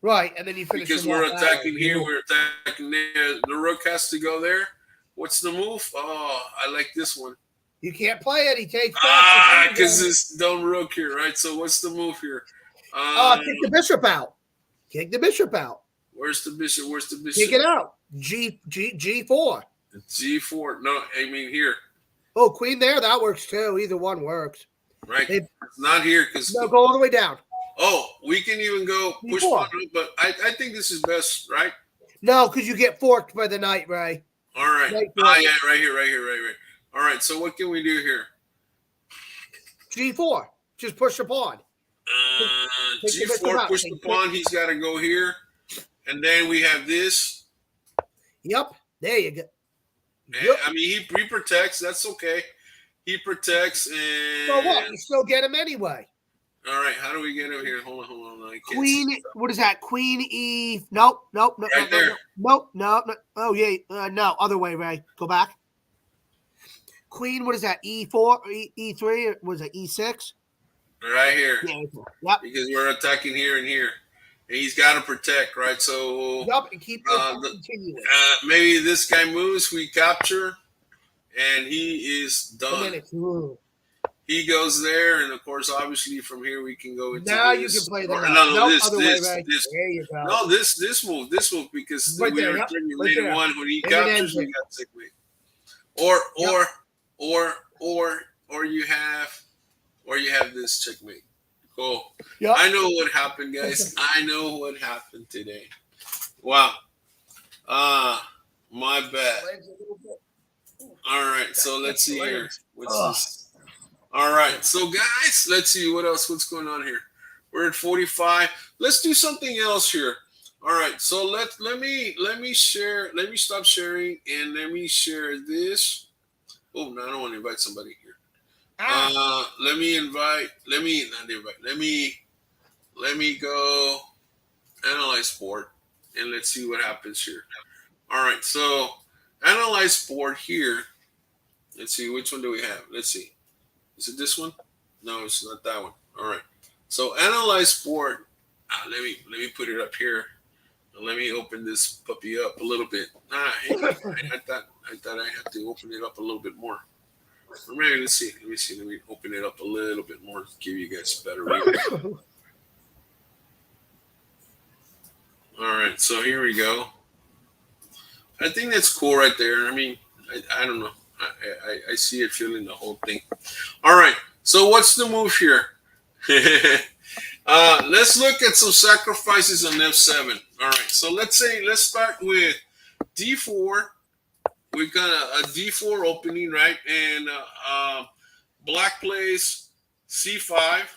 Right, and then you finish because we're attacking here, we're attacking there. The rook has to go there. What's the move? Oh, I like this one. You can't play it. He takes because it's dumb rook here, right? So what's the move here? Kick the bishop out. Kick the bishop out. Where's the bishop? Kick it out. G4. G4. No, I mean here. Oh, queen there. That works too. Either one works. Right. It's not here because no, go all the way down. Oh, we can even go push one, but I think this is best, right? No, because you get forked by the knight, Ray. All right. Yeah, right here. All right, so what can we do here? G4. Just push the pawn. G4, push the pawn. He's got to go here. And then we have this. Yep. There you go. Yep. I mean, he protects. That's okay. He protects. And so what? You still get him anyway. All right, how do we get him here? Hold on. Queen, what is that? Queen E. Nope. Right there. Nope. Oh, yeah. No, other way, Ray. Go back. Queen, what is that? E4, E3, what is it? E6? Right here. Yeah, yep. Because we're attacking here and here. And he's got to protect, right? So yep, and keep continuing. Maybe this guy moves, we capture, and he is done. He goes there, and of course, obviously, from here we can go into now this. You can play that. This. There you go. No, this move, because right we are later on when he captures, we got checkmate. Or you have this checkmate. Cool. Yep. I know what happened, guys. I know what happened today. Wow. My bad. All right, so let's see here. What's Ugh. this? All right, so guys, let's see what else. What's going on here? We're at 45. Let's do something else here. All right, so let me share. Let me stop sharing and let me share this. Oh, no, I don't want to invite somebody here. Let me invite. Let me not invite. Let me go analyze sport and let's see what happens here. All right, so analyze sport here. Let's see which one do we have. Let's see. Is it this one? No, it's not that one. All right. So analyze sport. Let me put it up here. Let me open this puppy up a little bit. I thought I had to open it up a little bit more. Or maybe let's see. Let me see. Let me open it up a little bit more to give you guys a better view. All right. So here we go. I think that's cool right there. I mean, I don't know. I see it feeling the whole thing. All right. So what's the move here? Let's look at some sacrifices on F7. All right. So let's start with D4. We've got a D4 opening, right? And black plays C5,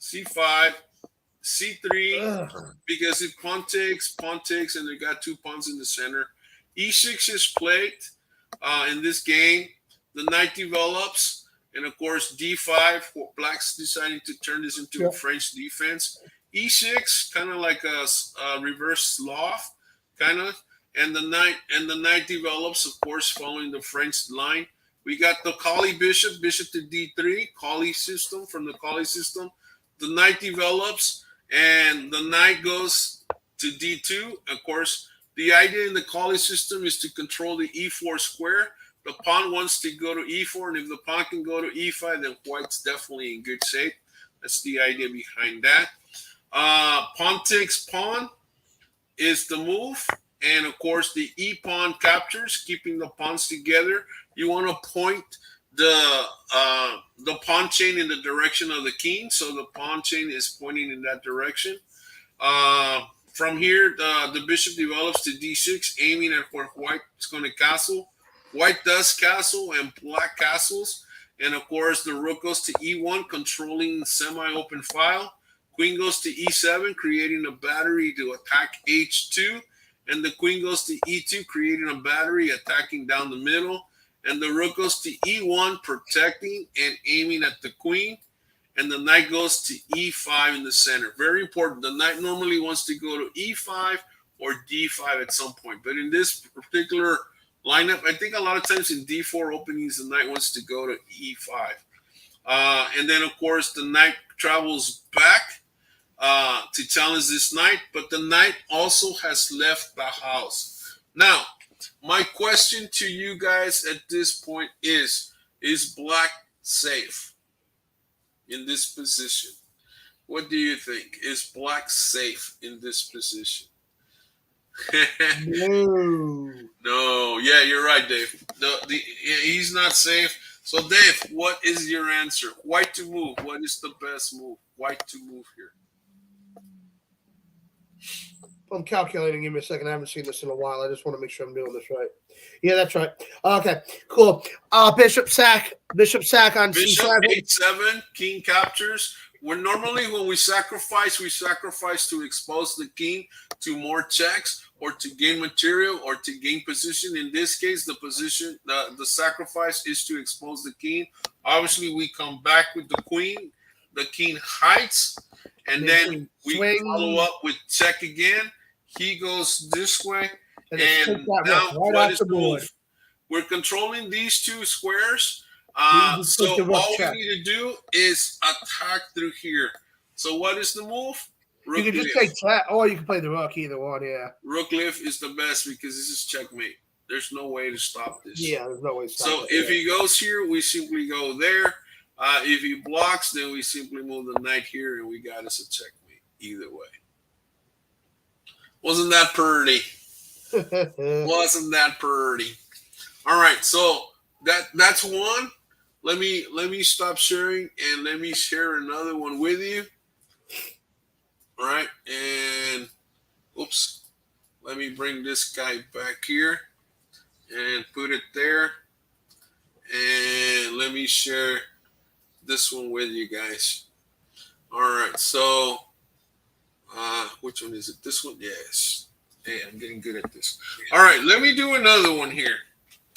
C5, C3, because if pawn takes, and they got two pawns in the center. E6 is played in this game. The knight develops, and of course D5. Black's deciding to turn this into a French defense. E6, kind of like a reverse loft, kind of, and the knight develops, of course, following the French line. We got the Collie bishop to D3, Collie system from the Collie system. The knight develops, and the knight goes to D2. Of course, the idea in the Collie system is to control the E4 square. The pawn wants to go to E4, and if the pawn can go to E5, then white's definitely in good shape. That's the idea behind that. Pawn takes pawn is the move, and of course, the E pawn captures, keeping the pawns together. You want to point the pawn chain in the direction of the king, so the pawn chain is pointing in that direction. From here, the bishop develops to D6, aiming at where white is going to castle. White does castle, and black castles. And of course, the rook goes to E1, controlling semi-open file. Queen goes to E7, creating a battery to attack H2. And the queen goes to E2, creating a battery, attacking down the middle. And the rook goes to E1, protecting and aiming at the queen. And the knight goes to E5 in the center. Very important. The knight normally wants to go to E5 or D5 at some point. But in this particular lineup, I think a lot of times in D4 openings, the knight wants to go to E5. And then, of course, the knight travels back to challenge this knight. But the knight also has left the house. Now, my question to you guys at this point is black safe in this position? What do you think? Is black safe in this position? No. Yeah, you're right, Dave. He's not safe. So, Dave, what is your answer? White to move. What is the best move? White to move here. I'm calculating. Give me a second. I haven't seen this in a while. I just want to make sure I'm doing this right. Yeah, that's right. Okay, cool. Bishop sack on C7. Bishop H7, king captures. When we sacrifice to expose the king to more checks or to gain material or to gain position. In this case, the sacrifice is to expose the king. Obviously, we come back with the queen. The king hides, and then we follow up with check again. He goes this way, and now what is the move? We're controlling these two squares. So all we need to do is attack through here. So what is the move? Rook you can just take flat, or you can play the rook, either one, yeah. Rook lift is the best because this is checkmate. There's no way to stop this. Yeah, there's no way to stop it. So if he goes here, we simply go there. If he blocks, then we simply move the knight here, and we got us a checkmate either way. Wasn't that pretty? Wasn't that pretty? All right, so that's one. Let me stop sharing and let me share another one with you. All right, and oops, let me bring this guy back here and put it there. And let me share this one with you guys. All right, so which one is it? This one? Yes. Hey, I'm getting good at this. All right, let me do another one here.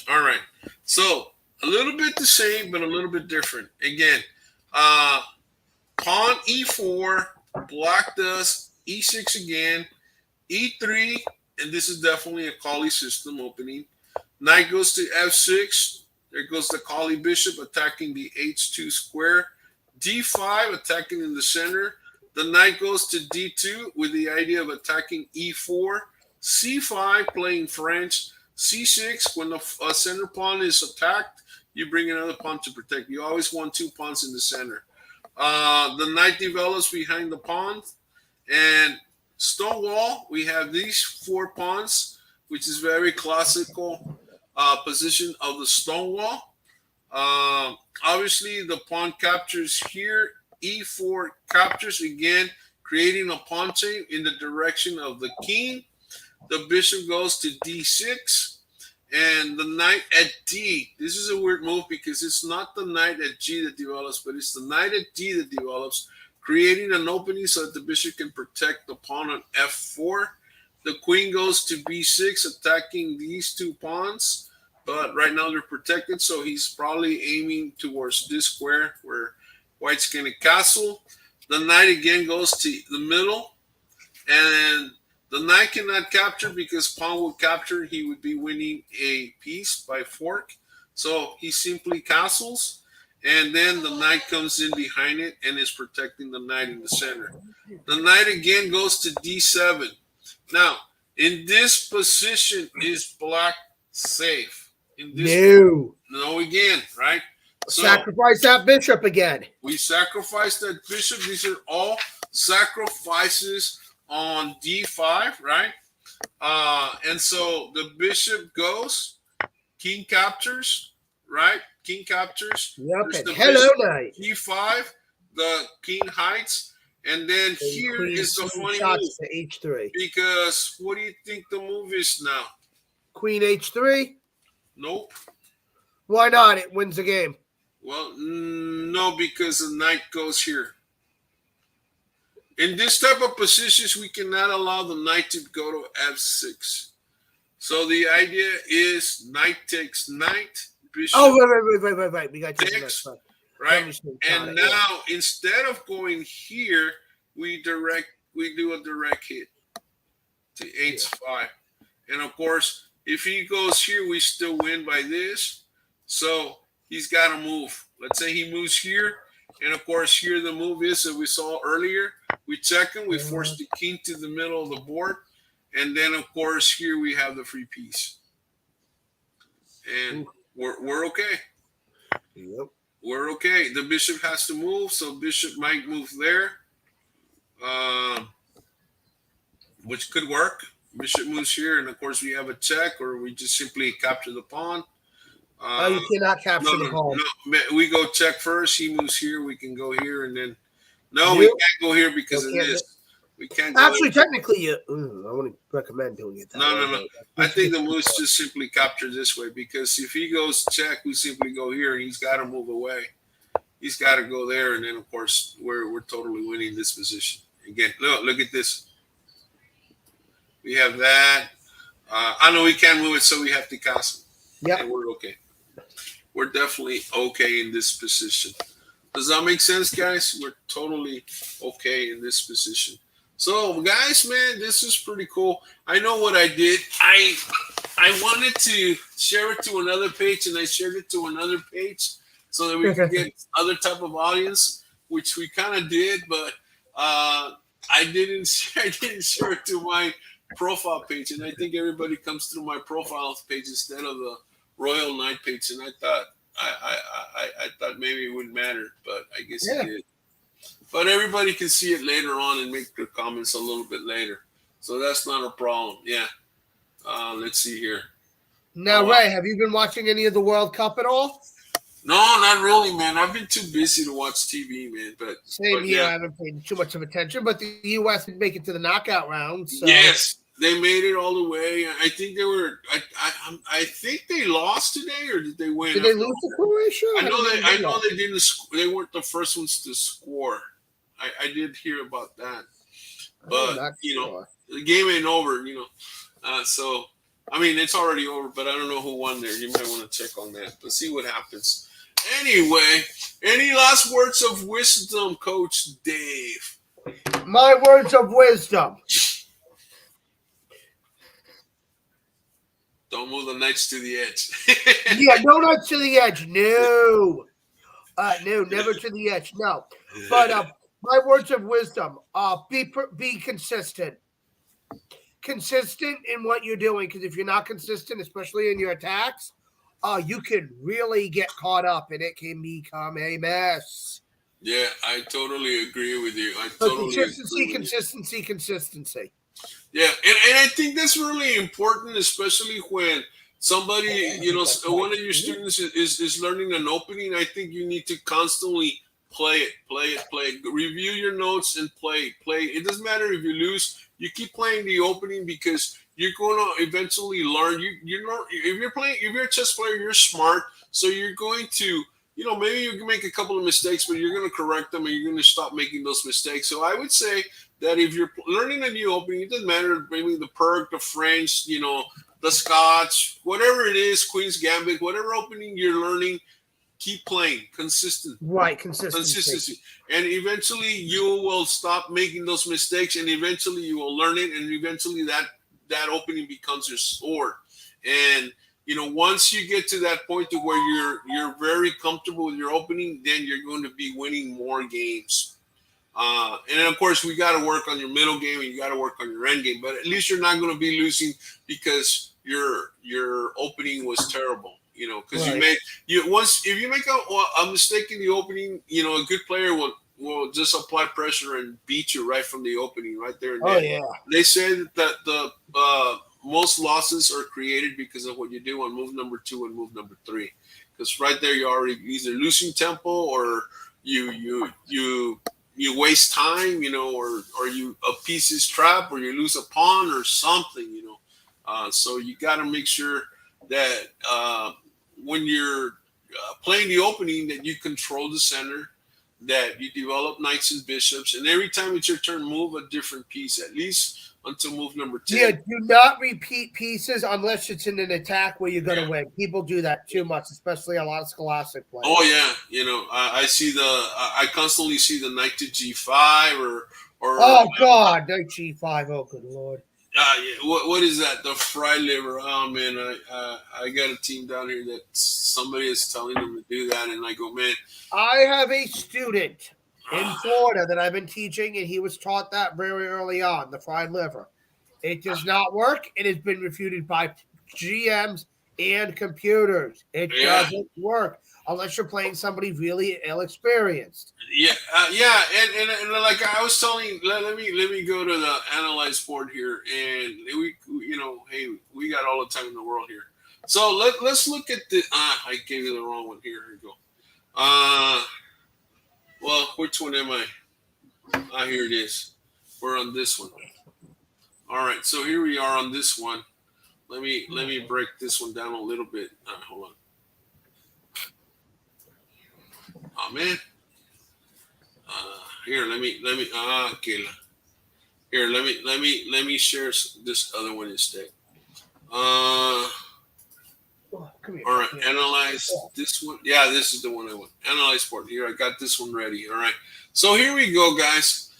All right, so a little bit the same, but a little bit different. Again, pawn e4, black does e6 again, e3, and this is definitely a Kali system opening. Knight goes to f6. There goes the Kali bishop attacking the h2 square. d5 attacking in the center. The knight goes to d2 with the idea of attacking e4. c5 playing French. c6, when the center pawn is attacked, you bring another pawn to protect. You always want 2 pawns in the center. The knight develops behind the pawn. And stonewall, we have these 4 pawns, which is very classical position of the stonewall. Obviously, the pawn captures here. e4 captures again, creating a pawn chain in the direction of the king. The bishop goes to d6, and the knight at d. This is a weird move because it's not the knight at g that develops, but it's the knight at d that develops, creating an opening so that the bishop can protect the pawn on f4. The queen goes to b6, attacking these 2 pawns, but right now they're protected, so he's probably aiming towards this square where white's going to castle. The knight again goes to the middle, and the knight cannot capture because pawn would capture. He would be winning a piece by fork, so he simply castles, and then the knight comes in behind it and is protecting the knight in the center. The knight again goes to d7. Now, in this position, is black safe? In this no again, right? So sacrifice that bishop again. We sacrifice that bishop. These are all sacrifices on d5, right? And so the bishop goes, king captures, right? King captures. Yep. And hello, knight. d5, the king hides. And then here is the funny move. To h3. Because what do you think the move is now? Queen h3? Nope. Why not? It wins the game. Well, no, because the knight goes here. In this type of positions, we cannot allow the knight to go to f6. So the idea is knight takes knight, bishop. Oh, right. We got takes, right? And now instead of going here, we do a direct hit to h5. And of course, if he goes here, we still win by this. So he's got to move. Let's say he moves here. And of course, here the move is that we saw earlier. We check him. We force the king to the middle of the board. And then, of course, here we have the free piece. And we're okay. Yep. We're okay. The bishop has to move. So bishop might move there, which could work. Bishop moves here. And, of course, we have a check, or we just simply capture the pawn. You cannot capture the pawn. No, we go check first. He moves here. We can go here, and then we can't go here because of this. We can't. Actually, technically, I wouldn't recommend doing it that way. No. I think the move's just simply capture this way because if he goes check, we simply go here, and he's got to move away. He's got to go there, and then of course we're totally winning this position again. Look at this. We have that. I know we can't move it, so we have to castle. Yeah, and we're okay. We're definitely okay in this position. Does that make sense, guys? We're totally okay in this position. So, guys, man, this is pretty cool. I know what I did. I wanted to share it to another page, and I shared it to another page so that we could get other type of audience, which we kind of did, but I didn't share it to my profile page, and I think everybody comes through my profile page instead of the Royal Knight page, and I thought I thought maybe it wouldn't matter, but I guess it did. But everybody can see it later on and make their comments a little bit later, so that's not a problem. Yeah. Let's see here. Now, Ray, have you been watching any of the World Cup at all? No, not really, man. I've been too busy to watch TV, man. But I haven't paid too much of attention. But the U.S. did make it to the knockout round. So. Yes, They made it all the way. I think they were. I think they lost today, or did they win? Did they lose to Croatia? I know they didn't. They weren't the first ones to score. I did hear about that, but the game ain't over. So I mean it's already over, but I don't know who won there. You might want to check on that, but see what happens. Anyway, any last words of wisdom, Coach Dave? My words of wisdom. Don't move the Knights to the edge. Yeah, no Knights to the edge. No. No, never to the edge. No. But my words of wisdom, be consistent. Consistent in what you're doing, because if you're not consistent, especially in your attacks, you can really get caught up and it can become a mess. Yeah, I totally agree with you. Consistency. Yeah, and I think that's really important, especially when somebody, one of your students is learning an opening. I think you need to constantly play it. Review your notes and play. It doesn't matter if you lose. You keep playing the opening because you're going to eventually learn. If you're a chess player, you're smart, so you're going to. Maybe you can make a couple of mistakes, but you're going to correct them and you're going to stop making those mistakes. So I would say that if you're learning a new opening, it doesn't matter, maybe the Perk, the French, the Scotch, whatever it is, Queen's Gambit, whatever opening you're learning, keep playing. Consistency. And eventually you will stop making those mistakes and eventually you will learn it and eventually that opening becomes your sword. And once you get to that point to where you're very comfortable with your opening, then you're going to be winning more games. And then of course, we got to work on your middle game and you got to work on your end game. But at least you're not going to be losing because your opening was terrible. Because if you make a mistake in the opening, a good player will just apply pressure and beat you right from the opening, right there and then. Yeah. They say that the most losses are created because of what you do on move number 2 and move number 3. Because right there, you're already either losing tempo or you waste time, or a piece is trapped or you lose a pawn or something, So you got to make sure that when you're playing the opening that you control the center, that you develop knights and bishops, and every time it's your turn, move a different piece, at least until move number 10. Yeah, do not repeat pieces unless it's in an attack where you're going to win. People do that too much, especially a lot of scholastic players. Oh yeah, I constantly see the knight to g5 or oh god, knight g5. Oh good lord. What is that? The fry liver. Oh man, I got a team down here that somebody is telling them to do that, and I go, man. I have a student in Florida that I've been teaching, and he was taught that very early on, the fried liver. It does not work. It has been refuted by GMs and computers. It doesn't work unless you're playing somebody really ill-experienced. Yeah, and like I was telling, let me go to the analyze board here, and we got all the time in the world here. So let's look at the. I gave you the wrong one. Here we go. Well, which one am I? Here it is. We're on this one. All right, so here we are on this one. Let me break this one down a little bit. Hold on. Oh man. Here, let me. Okay. Here, let me share this other one instead. All right, analyze this one. Yeah, this is the one I want. Analyze board. Here, I got this one ready. All right. So here we go, guys.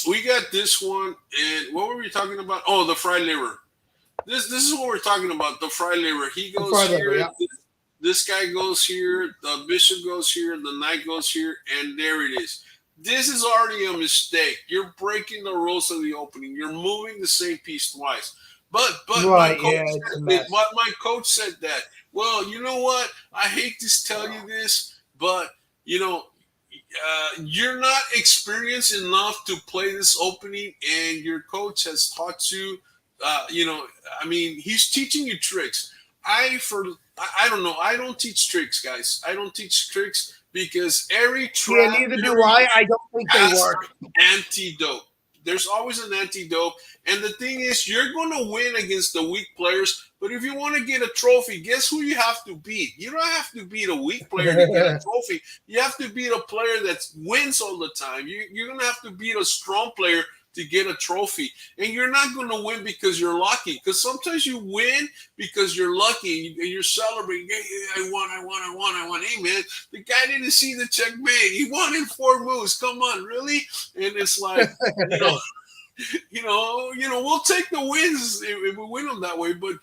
We got this one, and what were we talking about? Oh, the fried liver. This is what we're talking about. The fried liver. He goes here. Liver, yeah. This guy goes here. The bishop goes here. The knight goes here, and there it is. This is already a mistake. You're breaking the rules of the opening. You're moving the same piece twice. But right, my coach said that. Well, you know what? I hate to tell you this, but you're not experienced enough to play this opening, and your coach has taught you. He's teaching you tricks. I don't know. I don't teach tricks, guys. I don't teach tricks because every trap. Yeah, neither do I. I don't think they work. Antidote. There's always an antidote. And the thing is, you're going to win against the weak players. But if you want to get a trophy, guess who you have to beat? You don't have to beat a weak player to get a trophy. You have to beat a player that wins all the time. You're going to have to beat a strong player to get a trophy. And you're not going to win because you're lucky. Because sometimes you win because you're lucky and you're celebrating. Hey, I won. Hey, man, the guy didn't see the checkmate. He won in 4 moves. Come on, really? And it's like, we'll take the wins if we win them that way. But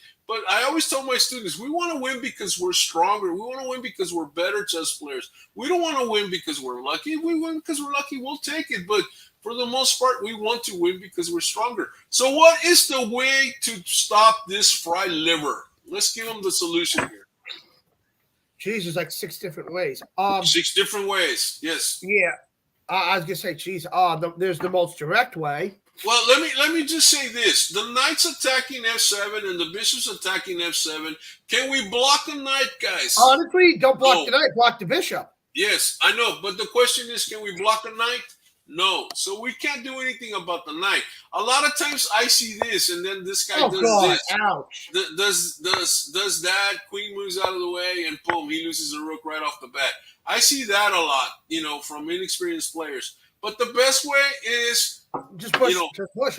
I always tell my students, we want to win because we're stronger. We want to win because we're better chess players. We don't want to win because we're lucky. If we win because we're lucky, we'll take it. But for the most part, we want to win because we're stronger. So what is the way to stop this fried liver? Let's give them the solution here. Geez, there's like 6 different ways. 6 different ways, yes. Yeah. I was going to say, geez, there's the most direct way. Well, let me just say this. The knight's attacking f7 and the bishop's attacking f7. Can we block a knight, guys? Honestly, don't block the knight, block the bishop. Yes, I know. But the question is, can we block a knight? No. So we can't do anything about the knight. A lot of times I see this, and then this guy does this. Ouch. Does that, queen moves out of the way, and boom, he loses a rook right off the bat. I see that a lot, from inexperienced players. But the best way is just push, push,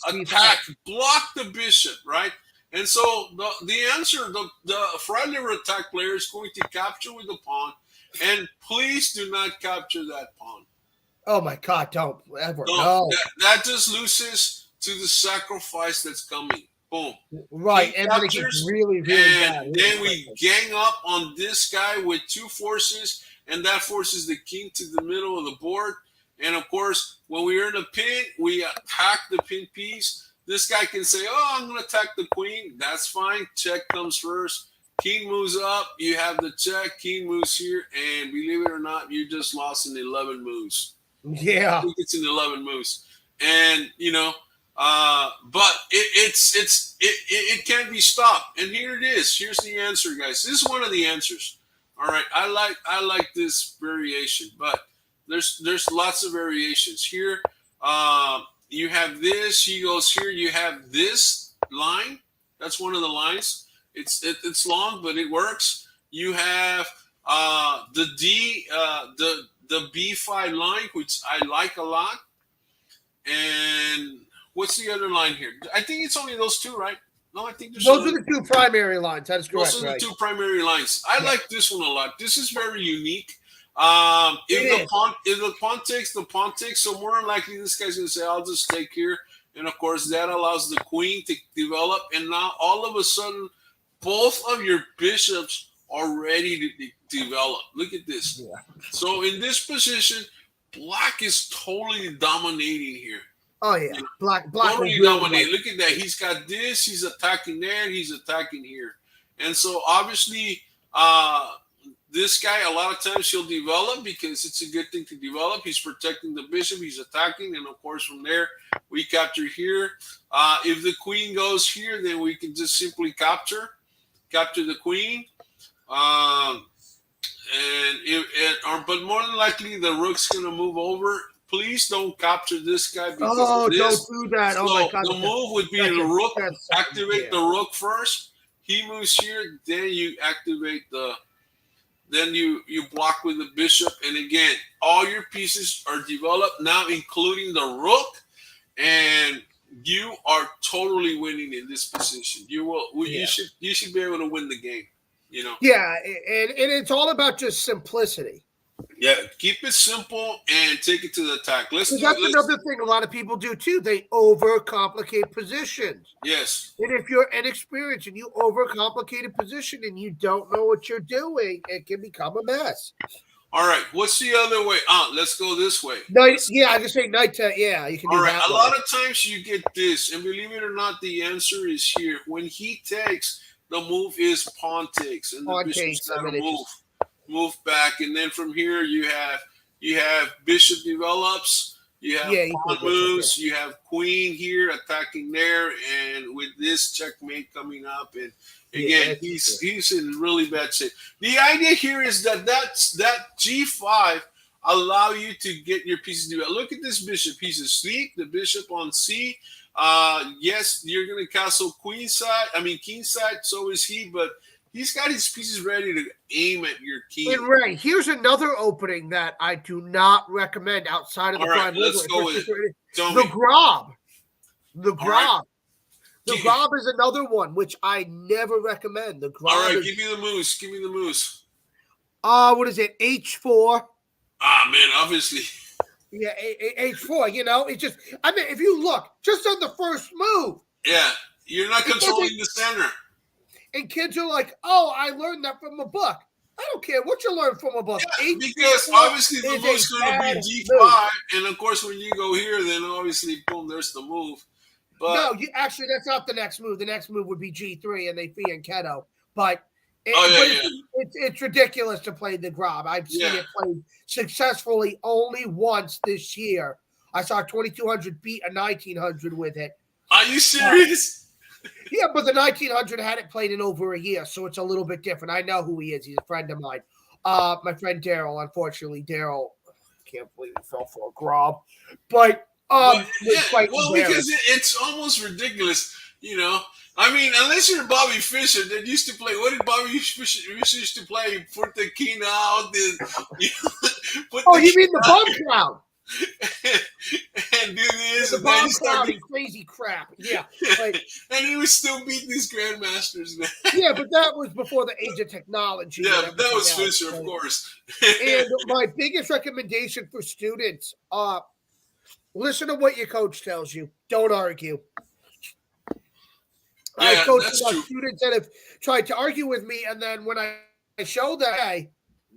attack, block the bishop, right? And so the answer, the fried liver attack player is going to capture with the pawn, and please do not capture that pawn. Oh my God! Don't ever. No. That just loses to the sacrifice that's coming. Boom. Right, and then it gets really, really bad. And then we gang up on this guy with 2 forces, and that forces the king to the middle of the board. And of course, when we earn a pin, we attack the pin piece. This guy can say, "Oh, I'm going to attack the queen." That's fine. Check comes first. King moves up. You have the check. King moves here, and believe it or not, you just lost in 11 moves. Yeah, I think it's in 11 moves, and but it can't be stopped. And here it is. Here's the answer, guys. This is one of the answers. All right, I like this variation, but there's lots of variations here. You have this. He goes here. You have this line. That's one of the lines. It's long, but it works. You have the D, the B5 line, which I like a lot. And what's the other line here? I think it's only those 2, right? No, I think those are the 2 primary lines. That is correct. Those are the 2 primary lines. I like this one a lot. This is very unique. If the pawn takes, the pawn takes. So more than likely, this guy's going to say, "I'll just take here." And of course, that allows the queen to develop. And now all of a sudden, both of your bishops are ready to develop. Look at this. Yeah. So in this position, black is totally dominating here. Oh yeah, black totally dominating. Look at that. He's got this. He's attacking there. He's attacking here. And so obviously, this guy, a lot of times he'll develop because it's a good thing to develop. He's protecting the bishop. He's attacking. And of course, from there, we capture here. If the queen goes here, then we can just simply capture the queen. But more than likely, the rook's going to move over. Please don't capture this guy. Don't do that. So my God. The move would be the rook. Activate the rook first. He moves here. Then you activate then you block with the bishop. And again, all your pieces are developed now, including the rook. And you are totally winning in this position. You should be able to win the game. Yeah, and it's all about just simplicity. Yeah, keep it simple and take it to the attack. That's another thing a lot of people do too. They overcomplicate positions. Yes. And if you're inexperienced and you overcomplicate a position and you don't know what you're doing, it can become a mess. All right. What's the other way? Let's go this way. I just say night. Yeah, you can do that. All right. A lot of times you get this, and believe it or not, the answer is here. When he takes, the move is pawn takes, and the bishop's got to move back, and then from here you have bishop develops, you have pawn moves, you have queen here attacking there, and with this checkmate coming up, and again he's in really bad shape. The idea here is that G5 allow you to get your pieces to. Look at this bishop. He's asleep. The bishop on C. Yes, you're going to castle king side. So is he, but he's got his pieces ready to aim at your king. And Ray, here's another opening that I do not recommend outside of the prime mover. Let's go with it. The Grob. The Grob. Right. The Grob is another one which I never recommend. The Grob. All right, give me the moose. Give me the moose. What is it? H4. Man, obviously. Yeah, H4. You know, it's just. I mean, if you look just on the first move. Yeah, you're not controlling the center. And kids are like, "Oh, I learned that from a book." I don't care what you learn from a book. Yeah, because obviously the move's going to be G5, and of course when you go here, then obviously boom, there's the move. But no, actually that's not the next move. The next move would be G3, and they fianchetto. But it's ridiculous to play the Grob. I've seen it played successfully only once this year. I saw 2200 beat a 1900 with it. Are you serious? Yeah, but the 1900 hadn't played in over a year, so it's a little bit different. I know who he is. He's a friend of mine. My friend Daryl. Unfortunately, Daryl, I can't believe he fell for a Grob. But because it's almost ridiculous, you know. I mean, unless you're Bobby Fischer that used to play. What did Bobby Fischer used to play? Put the king out. You mean the bomb cloud? And do this the bomb cloud and crazy crap. Yeah, and he was still beating these grandmasters, man. Yeah, but that was before the age of technology. Yeah, that was Fischer, of course. And my biggest recommendation for students: listen to what your coach tells you. Don't argue. I've coached students that have tried to argue with me, and then when I show them, hey,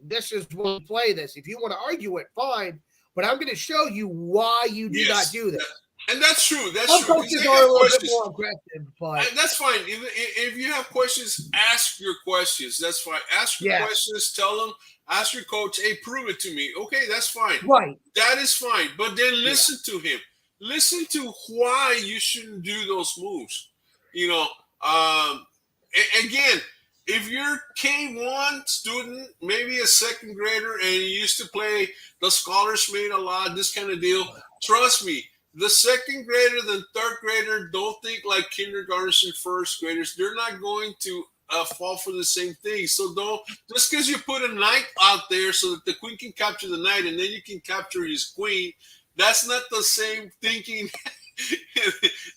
this is when you play this. If you want to argue it, fine. But I'm going to show you why you do not do this. And that's true. Some coaches are a little bit more aggressive, but that's fine. If you have questions, ask your questions. That's fine. Ask your questions. Tell them. Ask your coach. Hey, prove it to me. Okay, that's fine. Right. That is fine. But then listen to him. Listen to why you shouldn't do those moves. You know. Again, if you're K1 student, maybe a second grader, and you used to play the Scholars Made a lot, this kind of deal, trust me, the second grader, the third grader, don't think like kindergartners and first graders. They're not going to fall for the same thing. So don't, just because you put a knight out there so that the queen can capture the knight and then you can capture his queen, that's not the same thinking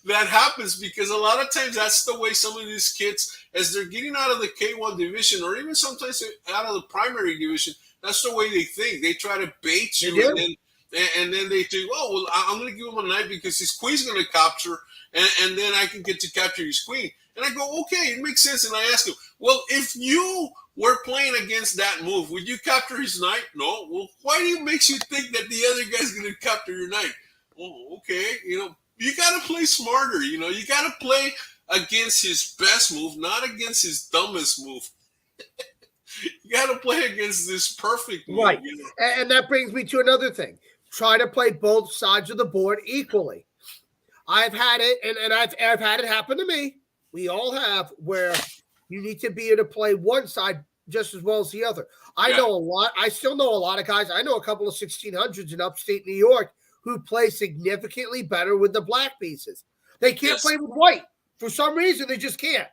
that happens, because a lot of times that's the way some of these kids, as they're getting out of the K1 division or even sometimes out of the primary division, that's the way they think. They try to bait you, and then they think, oh, well, I'm going to give him a knight because his queen's going to capture, and then I can get to capture his queen. And I go, okay, it makes sense. And I ask him, well, if you were playing against that move, would you capture his knight? No. Well, why do it makes you think that the other guy's going to capture your knight? Oh, okay. You know, you got to play smarter. You know, you got to play against his best move, not against his dumbest move. You got to play against this perfect move. Right. You know? And that brings me to another thing. Try to play both sides of the board equally. I've had it, and I've had it happen to me. We all have, where you need to be able to play one side just as well as the other. I know a lot. I still know a lot of guys. I know a couple of 1600s in upstate New York who play significantly better with the black pieces. They can't play with white. For some reason, they just can't.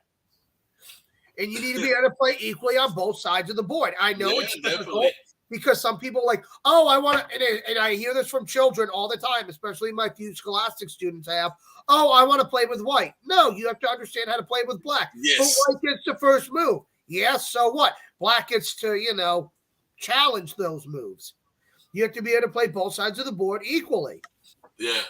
And you need to be able to play equally on both sides of the board. I know it's difficult because some people are like, oh, I want to, and I hear this from children all the time, especially my few scholastic students I have. Oh, I want to play with white. No, you have to understand how to play with black. Yes. But white gets the first move. Yes, so what? Black gets to, challenge those moves. You have to be able to play both sides of the board equally. Yeah.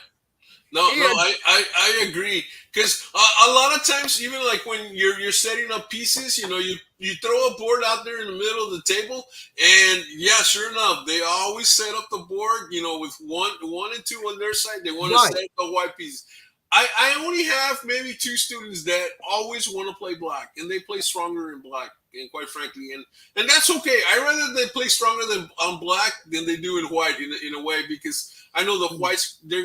No, I agree. Because a lot of times, even like when you're setting up pieces, you throw a board out there in the middle of the table, and sure enough, they always set up the board, with one and two on their side. They want to set up the white pieces. I only have maybe two students that always want to play black, and they play stronger in black, and quite frankly, and that's okay. I rather they play stronger on black than they do in white in a way, because I know the whites, they're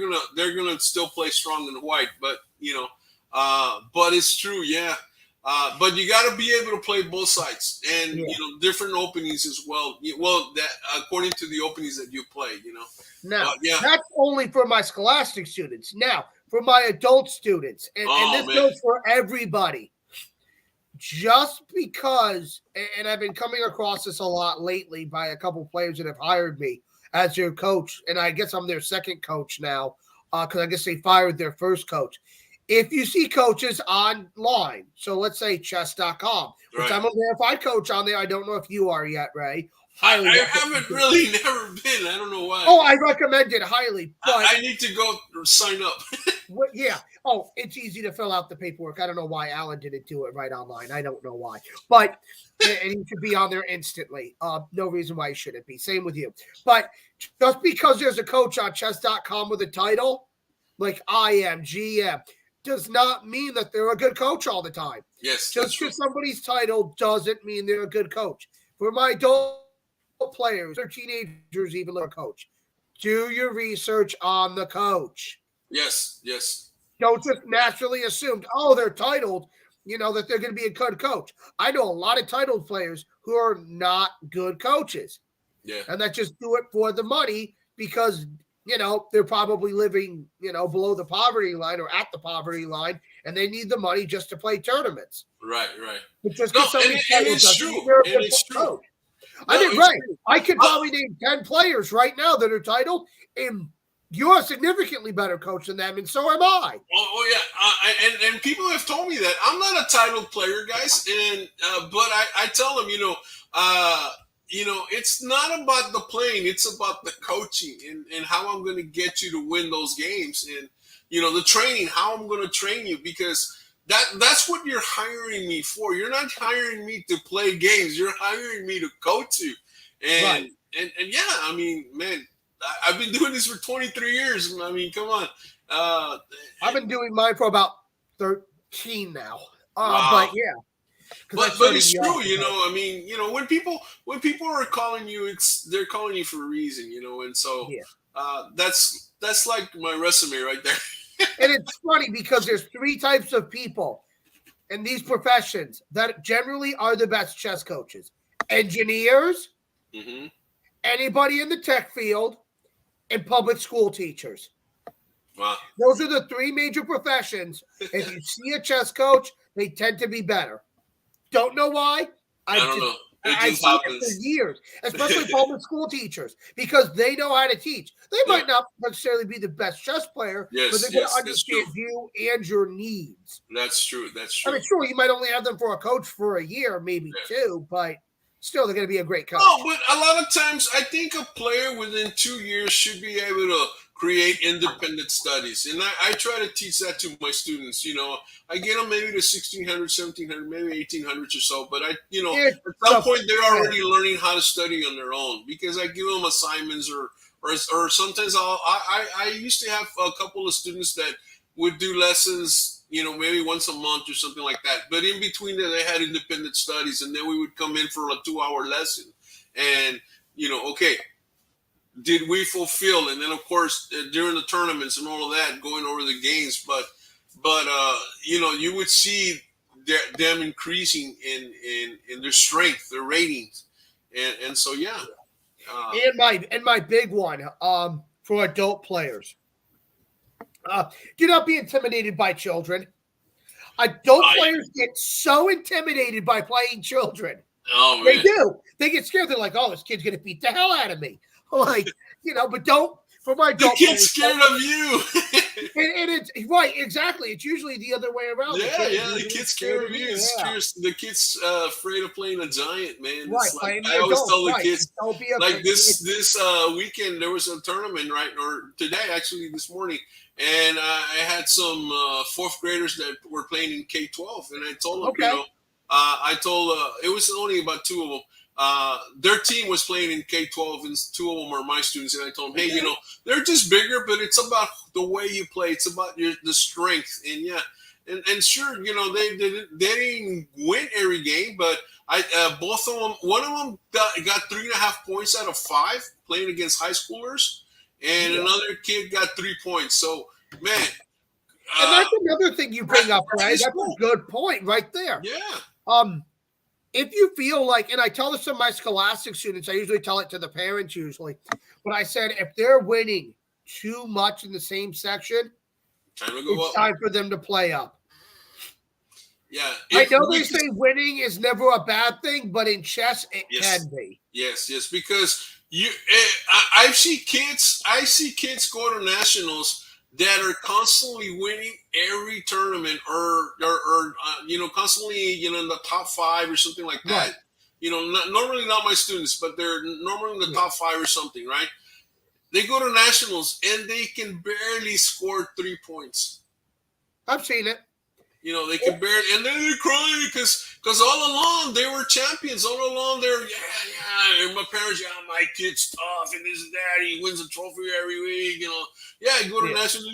gonna still play strong in white, but but it's true, yeah. But you got to be able to play both sides and Yeah. different openings as well. Well, that according to the openings that you play, Now, yeah. that's only for my scholastic students. Now, for my adult students, and this Man. goes for everybody, just because, and I've been coming across this a lot lately by a couple players that have hired me as their coach, and I guess I'm their second coach now because I guess they fired their first coach. If you see coaches online, so let's say chess.com, which Right. I'm a verified coach on there. I don't know if you are yet, Ray. I haven't really never been. I don't know why. Oh, I recommend it highly. But I need to go sign up. yeah. Oh, it's easy to fill out the paperwork. I don't know why Alan didn't do it right online. I don't know why. But and he should be on there instantly. No reason why he shouldn't be. Same with you. But just because there's a coach on chess.com with a title, like IM, GM, does not mean that they're a good coach all the time. Yes. Just because somebody's title doesn't mean they're a good coach. For my adult players or teenagers, even a coach, do your research on the coach. Yes. Don't just naturally assume, oh, they're titled, that they're going to be a good coach. I know a lot of titled players who are not good coaches. Yeah. And that just do it for the money because, they're probably living, below the poverty line or at the poverty line, and they need the money just to play tournaments. Right. But just No, and it's true. And it's true. I mean, right. I could probably name 10 players right now that are titled, and you're a significantly better coach than them, and so am I. Oh yeah, and people have told me that I'm not a titled player, guys, and but I tell them, it's not about the playing; it's about the coaching and how I'm going to get you to win those games, and the training, how I'm going to train you, because that's what you're hiring me for. You're not hiring me to play games. You're hiring me to coach you. And right. and yeah, I mean, man, I've been doing this for 23 years. I mean, come on. I've been doing mine for about 13 now. Wow. But yeah. But it's true, I mean, when people are calling you, they're calling you for a reason, and so that's like my resume right there. And it's funny because there's three types of people in these professions that generally are the best chess coaches: engineers, anybody in the tech field, and public school teachers. Wow. Those are the three major professions. If you see a chess coach, they tend to be better. Don't know why. I don't know. I've seen it for years, especially public school teachers, because they know how to teach. They might not necessarily be the best chess player, but they're going to understand you and your needs. That's true. I mean, sure, you might only have them for a coach for a year, maybe two, but still, they're going to be a great coach. Oh, but a lot of times, I think a player within 2 years should be able to create independent studies. And I try to teach that to my students. I get them maybe to 1600, 1700, maybe 1800s or so. But at some point, they're already learning how to study on their own, because I give them assignments or sometimes I used to have a couple of students that would do lessons, maybe once a month or something like that. But in between that, they had independent studies, and then we would come in for a 2-hour lesson. And, okay, did we fulfill? And then, of course, during the tournaments and all of that, going over the games. But you would see them increasing in their strength, their ratings. And so, yeah. And my big one for adult players. Do not be intimidated by children. Adult players get so intimidated by playing children. Oh, man. They do. They get scared. They're like, oh, this kid's going to beat the hell out of me. Like, but don't, for my adult the kid's scared of you. and it's, right, exactly. It's usually the other way around. The kid's scared of you. The kid's afraid of playing a giant, man. Right. Like, I always tell the kids, like this weekend, there was a tournament, right? Or today, actually, this morning. And I had some fourth graders that were playing in K-12. And I told them, it was only about two of them. Their team was playing in K-12, and two of them are my students. And I told them, hey, they're just bigger, but it's about the way you play. It's about the strength. And and sure, they didn't win every game, but both of them, one of them got 3.5 points out of 5 playing against high schoolers, and another kid got 3 points. So, man, And that's another thing you bring up, Ray. That's a good point right there. Yeah. If you feel like, and I tell this to my scholastic students, I usually tell it to the parents usually, but I said if they're winning too much in the same section, it's time for them to play up. Yeah. I know they say winning is never a bad thing, but in chess it can be. Yes, because I see kids go to nationals that are constantly winning every tournament or constantly in the top 5 or something like that. Right. Normally not my students, but they're normally in the top 5 or something, right? They go to nationals and they can barely score 3 points. I've seen it. They can barely, and then they're crying because all along they were champions. All along they're and my parents, my kid's tough and this and that. He wins a trophy every week. You go to national.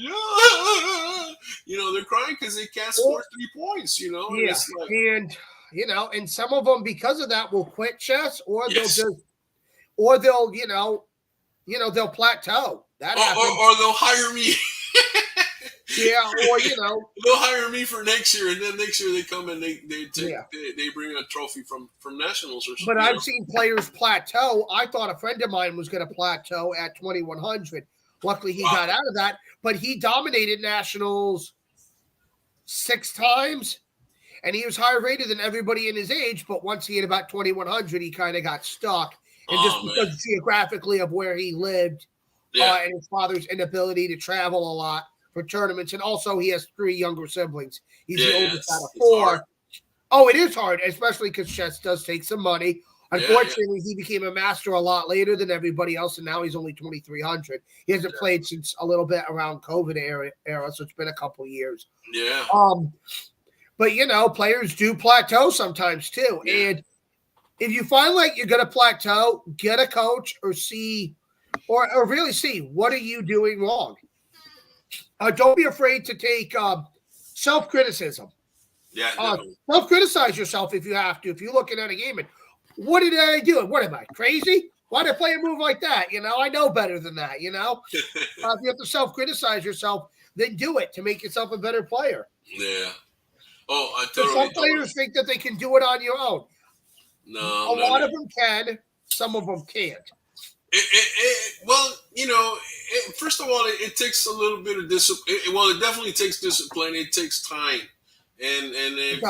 They're crying because they can't score 3 points. And it's like, and some of them because of that will quit chess, or they'll they'll plateau. That happens. Or they'll hire me. Yeah, or they'll hire me for next year, and then next year they come and they bring a trophy from nationals or something. But I've seen players plateau. I thought a friend of mine was going to plateau at 2100. Luckily, he got out of that, but he dominated nationals 6 times, and he was higher rated than everybody in his age. But once he hit about 2100, he kind of got stuck, and just because geographically of where he lived, and his father's inability to travel a lot for tournaments, and also he has 3 younger siblings. He's the oldest out of 4. Oh, it is hard, especially because chess does take some money. Unfortunately, he became a master a lot later than everybody else, and now he's only 2300. He hasn't played since a little bit around COVID era, so it's been a couple years. Yeah. But players do plateau sometimes too, and if you find like you're gonna plateau, get a coach or see, or really see what are you doing wrong. Don't be afraid to take self-criticism. Yeah, self-criticize yourself if you have to. If you're looking at a game and what did I do? What am I, crazy? Why did I play a move like that? I know better than that, If you have to self-criticize yourself, then do it to make yourself a better player. Yeah. Oh, I totally. Some players think that they can do it on your own. No. A lot of them can. Some of them can't. First of all, it takes a little bit of discipline. It definitely takes discipline. It takes time, and if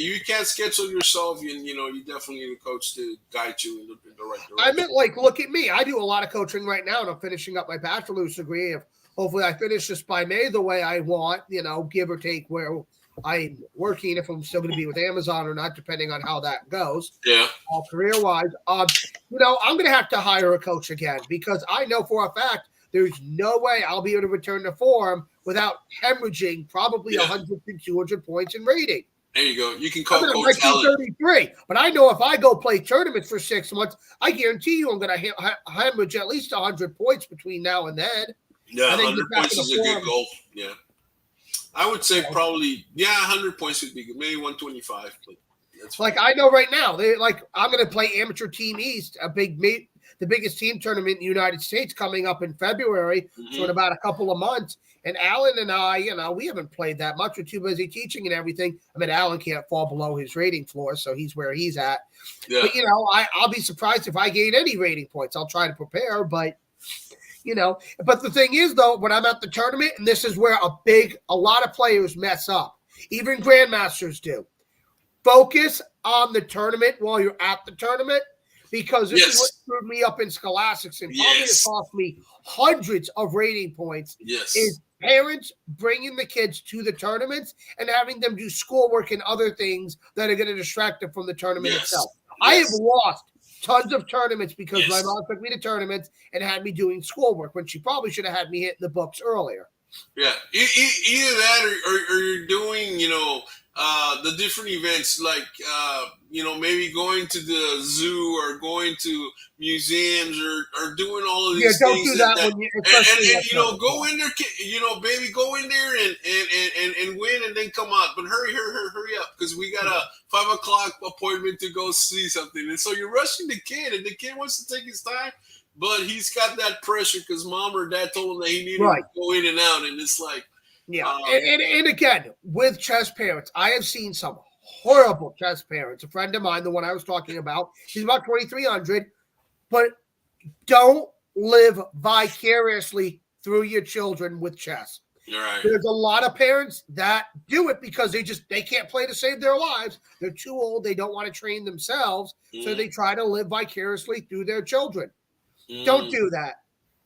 you can't schedule yourself, you definitely need a coach to guide you in the right direction. I meant look at me. I do a lot of coaching right now, and I'm finishing up my bachelor's degree. Hopefully, I finish this by May the way I want. Give or take where I'm working, if I'm still going to be with Amazon or not, depending on how that goes. Yeah. Career-wise, I'm going to have to hire a coach again because I know for a fact there's no way I'll be able to return to form without hemorrhaging probably 100 to 200 points in rating. There you go. You can call Coach 33, but I know if I go play tournaments for 6 months, I guarantee you I'm going to hemorrhage at least 100 points between now and then. Yeah, 100 points is a good goal. Yeah. I would say probably 100 points would be good, maybe 125. But that's like I know right now I'm going to play Amateur Team East, the biggest team tournament in the United States coming up in February, so in about a couple of months. And Alan and I, we haven't played that much. We're too busy teaching and everything. I mean, Alan can't fall below his rating floor, so he's where he's at. Yeah. But I'll be surprised if I gain any rating points. I'll try to prepare, but. But the thing is, though, when I'm at the tournament, and this is where a lot of players mess up, even grandmasters do. Focus on the tournament while you're at the tournament, because this is what screwed me up in scholastics and probably it cost me hundreds of rating points. Is parents bringing the kids to the tournaments and having them do schoolwork and other things that are going to distract them from the tournament itself. I have lost tons of tournaments because my mom took me to tournaments and had me doing schoolwork when she probably should have had me hitting the books earlier. Yeah, either that or you're doing, the different events like, maybe going to the zoo or going to museums or doing all of these things. Don't do that when go in there, baby, go in there and win and then come out. But hurry up because we got a 5 o'clock appointment to go see something. And so you're rushing the kid and the kid wants to take his time, but he's got that pressure because mom or dad told him that he needed to go in and out. And it's like, Yeah, and again, with chess parents, I have seen some horrible chess parents. A friend of mine, the one I was talking about, he's about 2,300, but don't live vicariously through your children with chess. Right. There's a lot of parents that do it because they can't play to save their lives. They're too old. They don't want to train themselves, so they try to live vicariously through their children. Don't do that.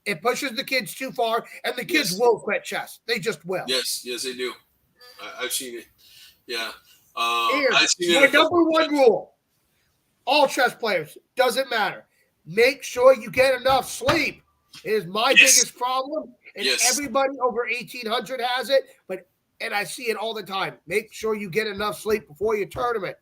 It pushes the kids too far, and the kids will quit chess. They just will. Yes, they do. I've seen it. Yeah. I've seen it. My number one rule, all chess players, doesn't matter. Make sure you get enough sleep. It is my biggest problem, and everybody over 1,800 has it, and I see it all the time. Make sure you get enough sleep before your tournament.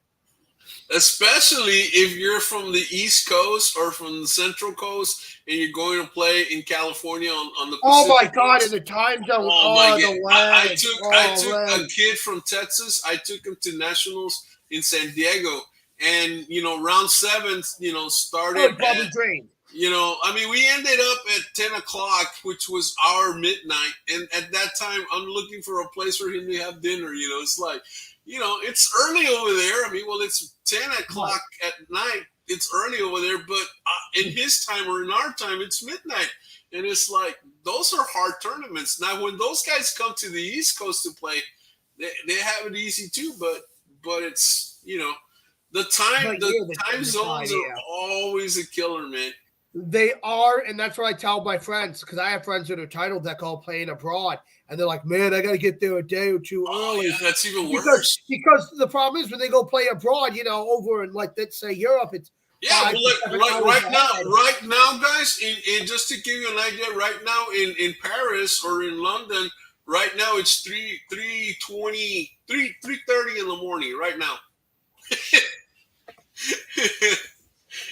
Especially if you're from the East Coast or from the Central Coast and you're going to play in California on the Pacific Oh my God, Coast. in the time zone. Oh my God. I took a kid from Texas. I took him to nationals in San Diego, and round 7, started. Probably drained. We ended up at 10 o'clock, which was our midnight, and at that time, I'm looking for a place for him to have dinner. It's like. It's early over there. It's 10 o'clock at night. It's early over there, but in his time or in our time, it's midnight. And it's like, those are hard tournaments. Now, when those guys come to the East Coast to play, they have it easy too, but it's, the time zones are always a killer, man. They are, and that's what I tell my friends, because I have friends that are titled that call playing abroad, and they're like, man, I got to get there a day or two early. Yeah, that's even worse. Because the problem is when they go play abroad, over in, like, let's say Europe, it's right now, guys, in just to give you an idea, right now in Paris or in London, right now it's 3:30 in the morning right now.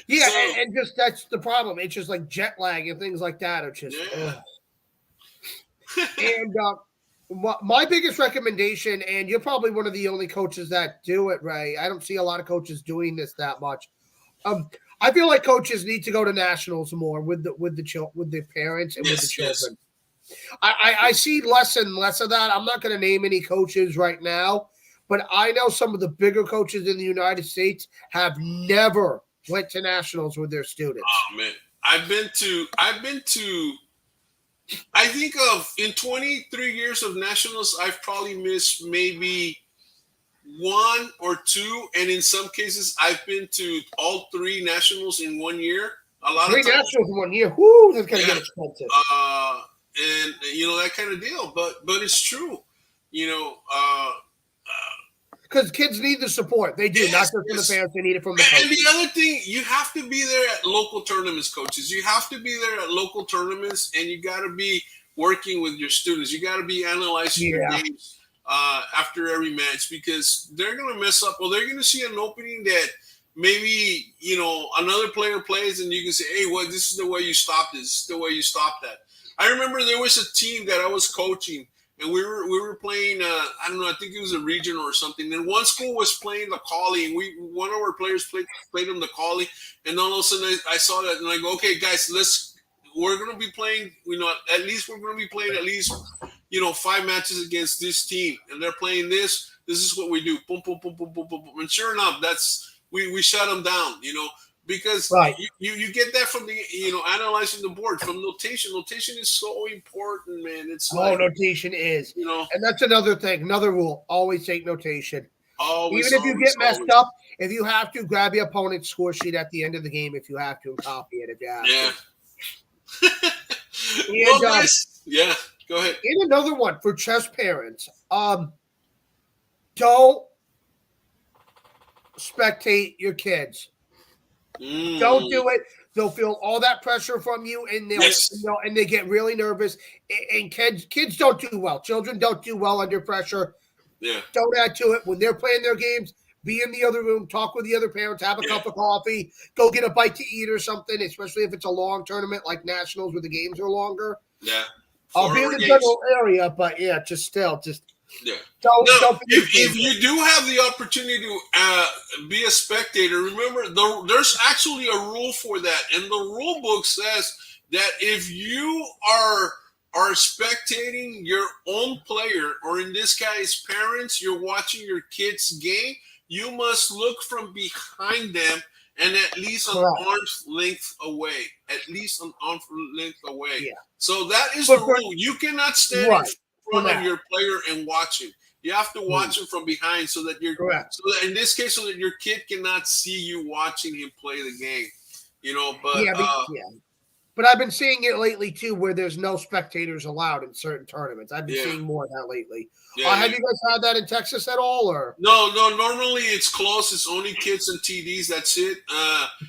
Yeah, and just that's the problem. It's just like jet lag and things like that. It's just, and my biggest recommendation, and you're probably one of the only coaches that do it, Ray. I don't see a lot of coaches doing this that much. I feel like coaches need to go to nationals more with the parents and with the children. I see less and less of that. I'm not going to name any coaches right now, but I know some of the bigger coaches in the United States have never went to nationals with their students. Oh man, I've been to. I think in 23 years of nationals, I've probably missed maybe 1 or 2, and in some cases, I've been to all 3 nationals in 1 year. A lot of times, nationals in 1 year. Whoo, that's gonna get expensive. And that kind of deal, but it's true. Because kids need the support. They do, not just from the parents. They need it from the coaches. And the other thing, you have to be there at local tournaments, coaches. You have to be there at local tournaments, and you got to be working with your students. You got to be analyzing your games after every match, because they're going to mess up. Well, they're going to see an opening that maybe, another player plays, and you can say, hey, well, this is the way you stop this. This is the way you stop that. I remember there was a team that I was coaching, and we were playing, I don't know, I think it was a regional or something. And one school was playing the collie, and one of our players played them the collie. And all of a sudden I saw that, and I go, okay, guys, we're going to be playing, at least 5 matches against this team. And they're playing this. This is what we do. Boom, boom, boom, boom, boom, boom, boom. And sure enough, we shut them down, because you get that from the analyzing the board from notation. Notation is so important, man. It's notation is, and that's another thing, another rule. Always take notation. Always, even if you get messed up, if you have to, grab your opponent's score sheet at the end of the game if you have to, and copy it if you have to. Well, guys, go ahead. And another one for chess parents. Don't spectate your kids. Don't do it. They'll feel all that pressure from you, and they get really nervous. And kids don't do well. Children don't do well under pressure. Yeah. Don't add to it. When they're playing their games, be in the other room, talk with the other parents, have a cup of coffee, go get a bite to eat or something, especially if it's a long tournament like nationals where the games are longer. Yeah. I'll be in the general area, but just yeah. Don't if you do have the opportunity to be a spectator, remember there's actually a rule for that, and the rule book says that if you are are spectating your own player, or in this case, parents, you're watching your kid's game, you must look from behind them and at least an Correct. arm's length away. At least an arm's length away. Yeah. So that is But the rule. You cannot stand right. in front of your player and watch him. You have to watch him from behind so that you're Correct. so that in this case, so that your kid cannot see you watching him play the game. You know, but But I've been seeing it lately too, where there's no spectators allowed in certain tournaments. I've been seeing more of that lately. Have you guys had that in Texas at all, or no? Normally it's close. It's only kids and TDs. That's it.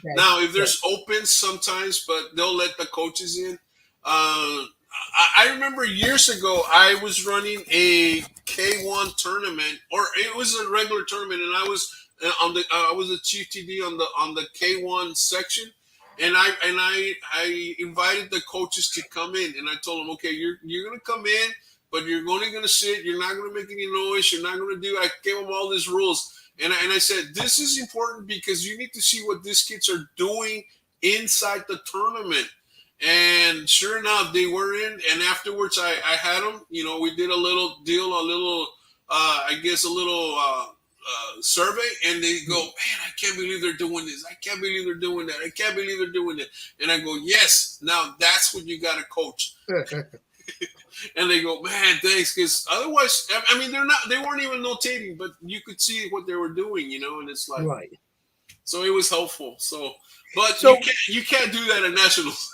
Now, if there's opens sometimes, but they'll let the coaches in. I remember years ago I was running a K1 tournament, or it was a regular tournament, and I was I was a chief TD on the K1 section. And I invited the coaches to come in, and I told them, okay, you're gonna come in, but you're only gonna sit. You're not gonna make any noise. You're not gonna do. I gave them all these rules, and I said this is important because you need to see what these kids are doing inside the tournament. And sure enough, they were in. And afterwards, I had them. You know, we did a little deal, a little, I guess, a little. Survey, and they go, man, I can't believe they're doing this. I can't believe they're doing that. I can't believe they're doing that. And I go, yes, now that's what you got to coach. And they go, man, thanks, because otherwise, I mean, they weren't even notating, but you could see what they were doing, you know, and it's like, right. So it was helpful. But So you can't do that at nationals.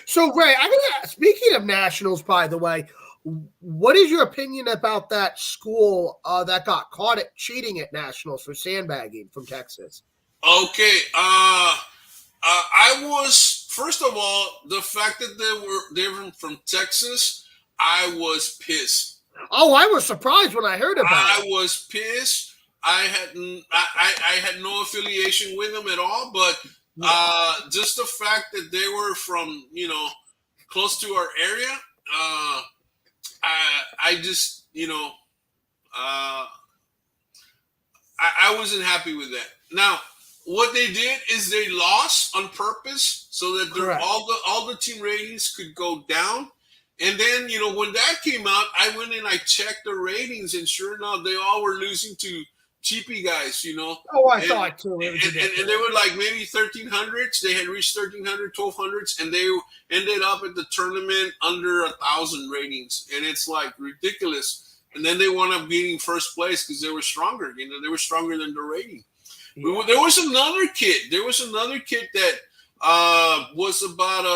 So Ray, speaking of nationals, by the way, what is your opinion about that school that got caught at cheating at nationals for sandbagging from Texas? Okay, I was, first of all, the fact that they were from Texas, I was pissed. Oh, I was surprised when I heard about it. I was pissed. I had no affiliation with them at all, but just the fact that they were from, you know, close to our area, I just, you know, I wasn't happy with that. Now, what they did is they lost on purpose so that all the team ratings could go down. And then, you know, when that came out, I went and I checked the ratings, and sure enough, they all were losing to cheapy guys, you know. Oh, I thought too. And they were like maybe 1,300s. They had reached 1,300, 1,200s, and they ended up at the tournament under 1,000 ratings. And it's like ridiculous. And then they wound up getting first place because they were stronger. You know, they were stronger than the rating. Yeah. There was another kid. That was about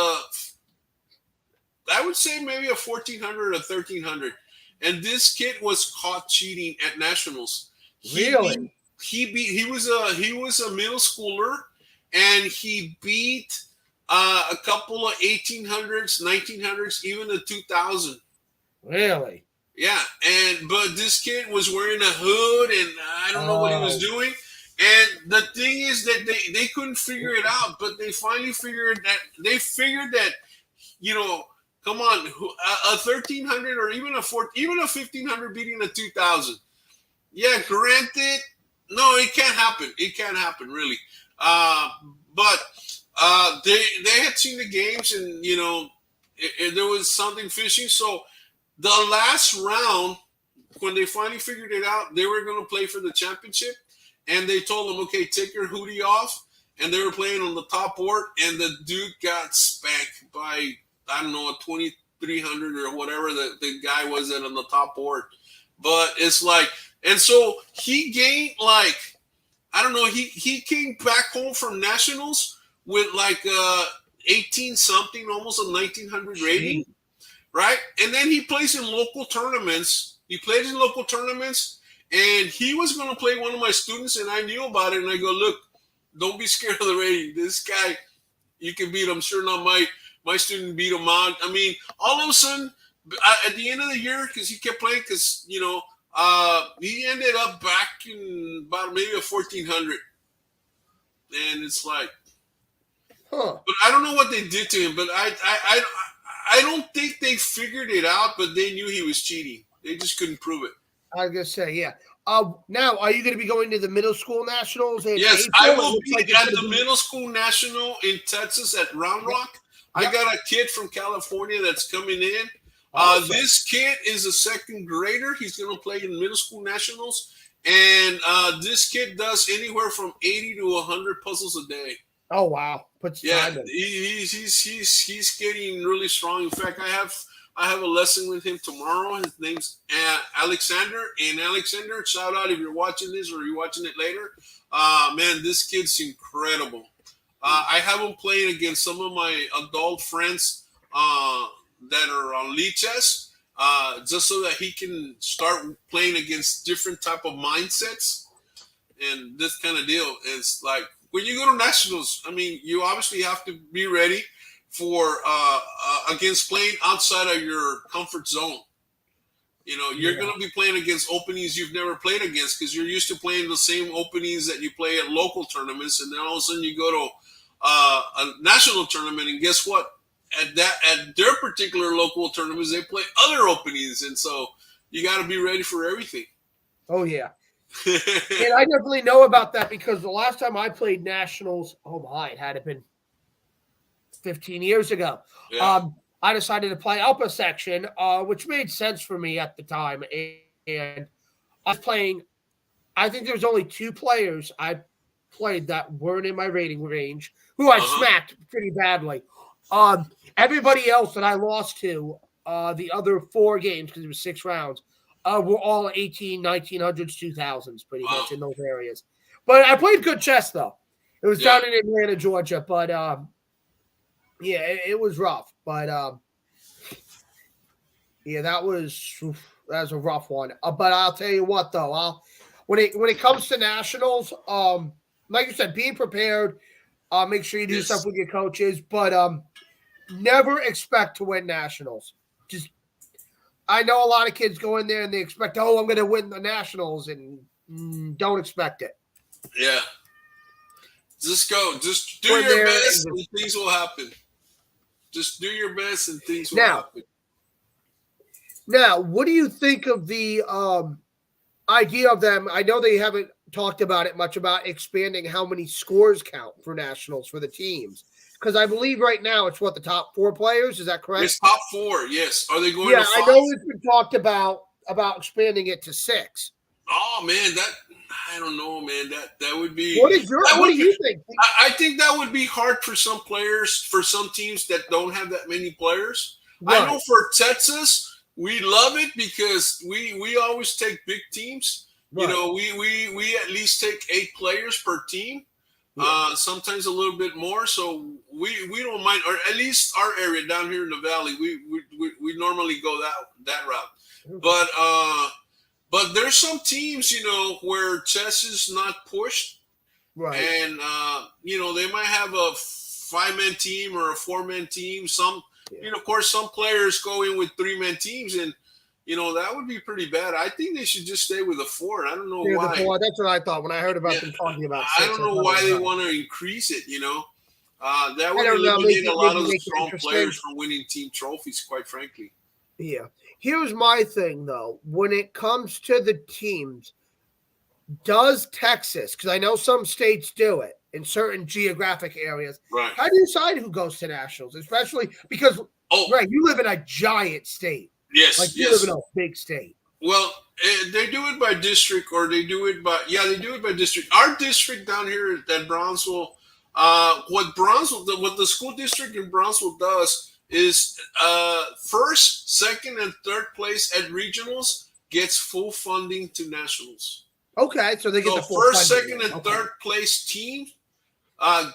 I would say maybe a 1,400 or 1,300. And this kid was caught cheating at nationals. He was a middle schooler, and he beat a couple of 1,800s, 1,900s, even a 2,000. Really? Yeah, but this kid was wearing a hood, and I don't know what he was doing. And the thing is that they couldn't figure it out, but they finally figured that, you know, come on, a 1,300 or even a 1,500 beating a 2,000. Yeah, granted, no, it can't happen. It can't happen, really. But they had seen the games, and you know, there was something fishy. So the last round, when they finally figured it out, they were going to play for the championship, and they told them, "Okay, take your hoodie off." And they were playing on the top board, and the dude got spanked by, I don't know, a 2,300 or whatever the guy was on the top board. But it's like. And so he gained like, I don't know, he came back home from nationals with like 18 something, almost a 1,900 rating, right? And then he plays in local tournaments. And he was going to play one of my students, and I knew about it. And I go, look, don't be scared of the rating. This guy, you can beat him. Sure enough, my student beat him out. I mean, all of a sudden, at the end of the year, because he kept playing, because, you know, he ended up back in about maybe a 1,400, and it's like, but I don't know what they did to him. But I don't think they figured it out, but they knew he was cheating. They just couldn't prove it. I was gonna say, yeah. Now, are you going to be going to the middle school nationals? Yes, I will be at the middle school national in Texas at Round Rock. I got a kid from California that's coming in. Awesome. This kid is a second grader. He's going to play in middle school nationals. And this kid does anywhere from 80 to 100 puzzles a day. Oh, wow. Puts Yeah, time in. he's getting really strong. In fact, I have a lesson with him tomorrow. His name's Alexander. And Alexander, shout out if you're watching this or you're watching it later. Man, this kid's incredible. I have him playing against some of my adult friends that are on lead chess, just so that he can start playing against different type of mindsets and this kind of deal. It's like when you go to nationals, I mean, you obviously have to be ready for against playing outside of your comfort zone. You know, you're going to be playing against openings you've never played against because you're used to playing the same openings that you play at local tournaments, and then all of a sudden you go to a national tournament, and guess what? At their particular local tournaments, they play other openings, and so you got to be ready for everything. Oh, yeah. And I definitely know about that because the last time I played nationals, oh my, it had to been 15 years ago. Yeah. I decided to play upper section, which made sense for me at the time. And I was playing, I think there was only 2 players I played that weren't in my rating range, who I smacked pretty badly. Everybody else that I lost to, the other 4 games, because it was 6 rounds, were all 1900s, 2000s, pretty much in those areas. But I played good chess, though. It was down in Atlanta, Georgia, but yeah, it was rough. But yeah, that was a rough one. But I'll tell you what, though, when it comes to nationals, like you said, being prepared, make sure you do stuff with your coaches, but never expect to win nationals. Just, I know a lot of kids go in there and they expect, I'm going to win the nationals, and don't expect it. Yeah. Just go. Just do your best and things will happen. Just do your best and things will happen. Now, what do you think of the idea of them? I know they haven't talked about it much, about expanding how many scores count for nationals for the teams. Because I believe right now it's the top 4 players. Is that correct? It's top 4, yes. Are they going to 5? I know it's been talked about expanding it to 6. Oh, man, I don't know, man. That would be. What do you think? I think that would be hard for some players, for some teams that don't have that many players. Right. I know for Texas, we love it because we always take big teams. Right. You know, we at least take 8 players per team. Sometimes a little bit more, so we don't mind, or at least our area down here in the valley, we normally go that route. But there's some teams, you know, where chess is not pushed, right? And you know, they might have a 5-man team or a 4-man team. Some, you know, of course, some players go in with 3-man teams, and you know, that would be pretty bad. I think they should just stay with a 4. I don't know why. That's what I thought when I heard about them talking about 6. I don't know why they want to increase it, you know. That would eliminate a lot of the strong players from winning team trophies, quite frankly. Yeah. Here's my thing, though. When it comes to the teams, does Texas, because I know some states do it in certain geographic areas, right? How do you decide who goes to nationals? Especially because, right, you live in a giant state. Yes, like you live in a big state. Well, they do it by district, or they do it by district. Our district down here at Brownsville, what the school district in Brownsville does is first, second, and third place at regionals gets full funding to nationals. Okay, so they get the full first, funding. second, and third place team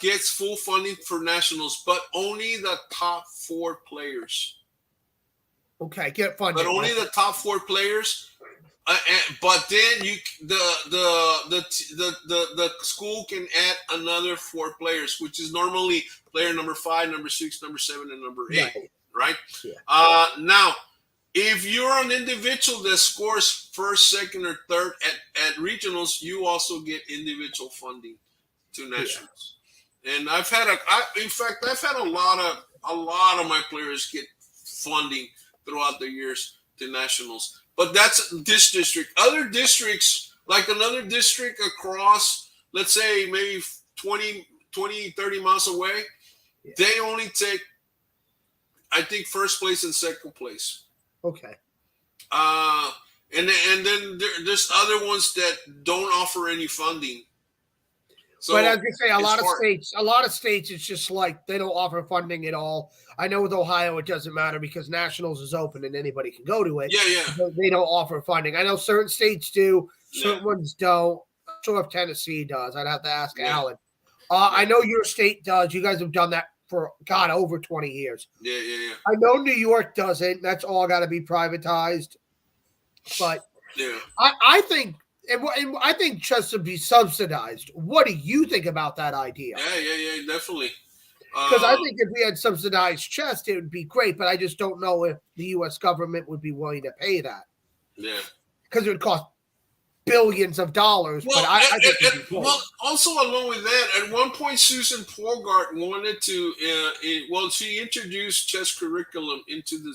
gets full funding for nationals, but only the top 4 players. Okay, get funded. But only the top 4 players. But then the school can add another 4 players, which is normally player number 5, number 6, number 7, and number 8. Right? Yeah. Now, if you're an individual that scores first, second, or third at regionals, you also get individual funding to nationals. Yeah. And I've had a lot of my players get funding throughout the years to nationals. But that's this district. Other districts, like another district across, let's say maybe 20, 30 miles away, they only take, I think, first place and second place. Okay. And then there's other ones that don't offer any funding. So But I was gonna say it's a lot of states, it's just like they don't offer funding at all. I know with Ohio it doesn't matter because nationals is open and anybody can go to it. Yeah. But they don't offer funding. I know certain states do, Yeah. certain ones don't. I'm not sure if Tennessee does. I'd have to ask Yeah. Alan. I know your state does. You guys have done that for over 20 years. Yeah. I know New York doesn't. That's all got to be privatized. But Yeah. I think, and I think chess should be subsidized. What do you think about that idea? Yeah, definitely. Because I think if we had subsidized chess, it would be great. But I just don't know if the U.S. government would be willing to pay that. Yeah. Because it would cost billions of dollars. Well, but I think well, also along with that, at one point Susan Polgart wanted to. She introduced chess curriculum into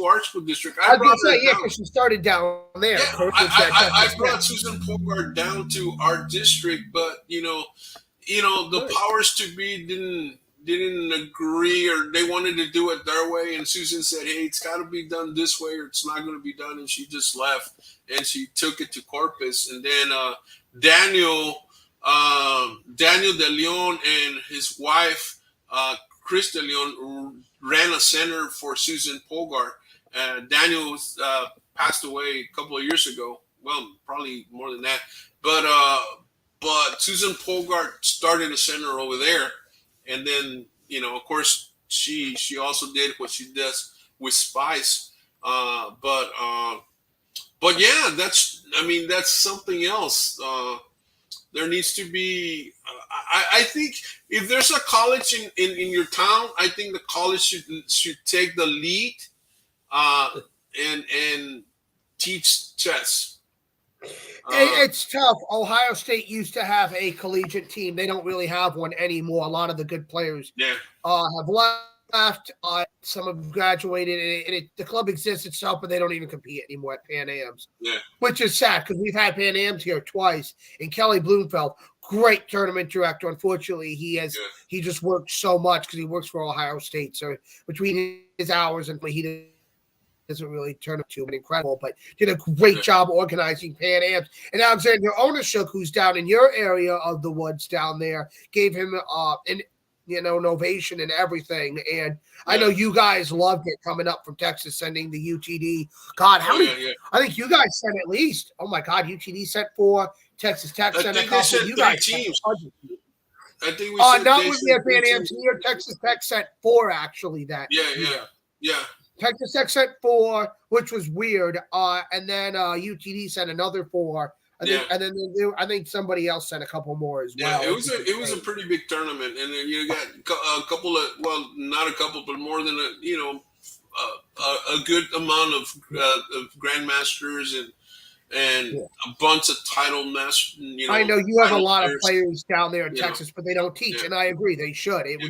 our school district. I was going to say, yeah, because she started down there. Yeah, I brought Susan Polgart down to our district, but the powers to be didn't agree, or they wanted to do it their way, and Susan said, hey, it's got to be done this way or it's not going to be done, and she just left and she took it to Corpus. And then Daniel de Leon and his wife Chris de Leon ran a center for Susan Polgart. Daniel passed away a couple of years ago, well, probably more than that, but Susan Polgart started a center over there. And then, of course, she also did what she does with Spice. But yeah, that's something else. There needs to be, I think if there's a college in your town, I think the college should take the lead and teach chess. It's tough. Ohio State used to have a collegiate team. They don't really have one anymore. A lot of the good players have left. Some have graduated. And the club exists itself, but they don't even compete anymore at Pan Am's. Yeah. Which is sad because we've had Pan Am's here twice. And Kelly Bloomfeld, great tournament director. Unfortunately, he just works so much because he works for Ohio State. So between his hours and he doesn't really turn up to an incredible, but did a great job organizing Pan Am's. And Alexander Onashuk, who's down in your area of the woods down there, gave him an ovation and everything. And I know you guys loved it coming up from Texas, sending the UTD. God, how many? I think you guys sent at least. Oh my God, UTD sent 4. Texas Tech sent a couple. You guys teams. I think we not with the Pan Am's here. Texas Tech sent 4 actually that year. Yeah. Texas Tech sent 4, which was weird. And then UTD sent another 4. And then I think somebody else sent a couple more as well. Yeah, it was a pretty big tournament, and then you got a couple of, well, not a couple, but more than a good amount of grandmasters and a bunch of title masters. I know you have a lot of players down there in Texas, but they don't teach, and I agree they should. It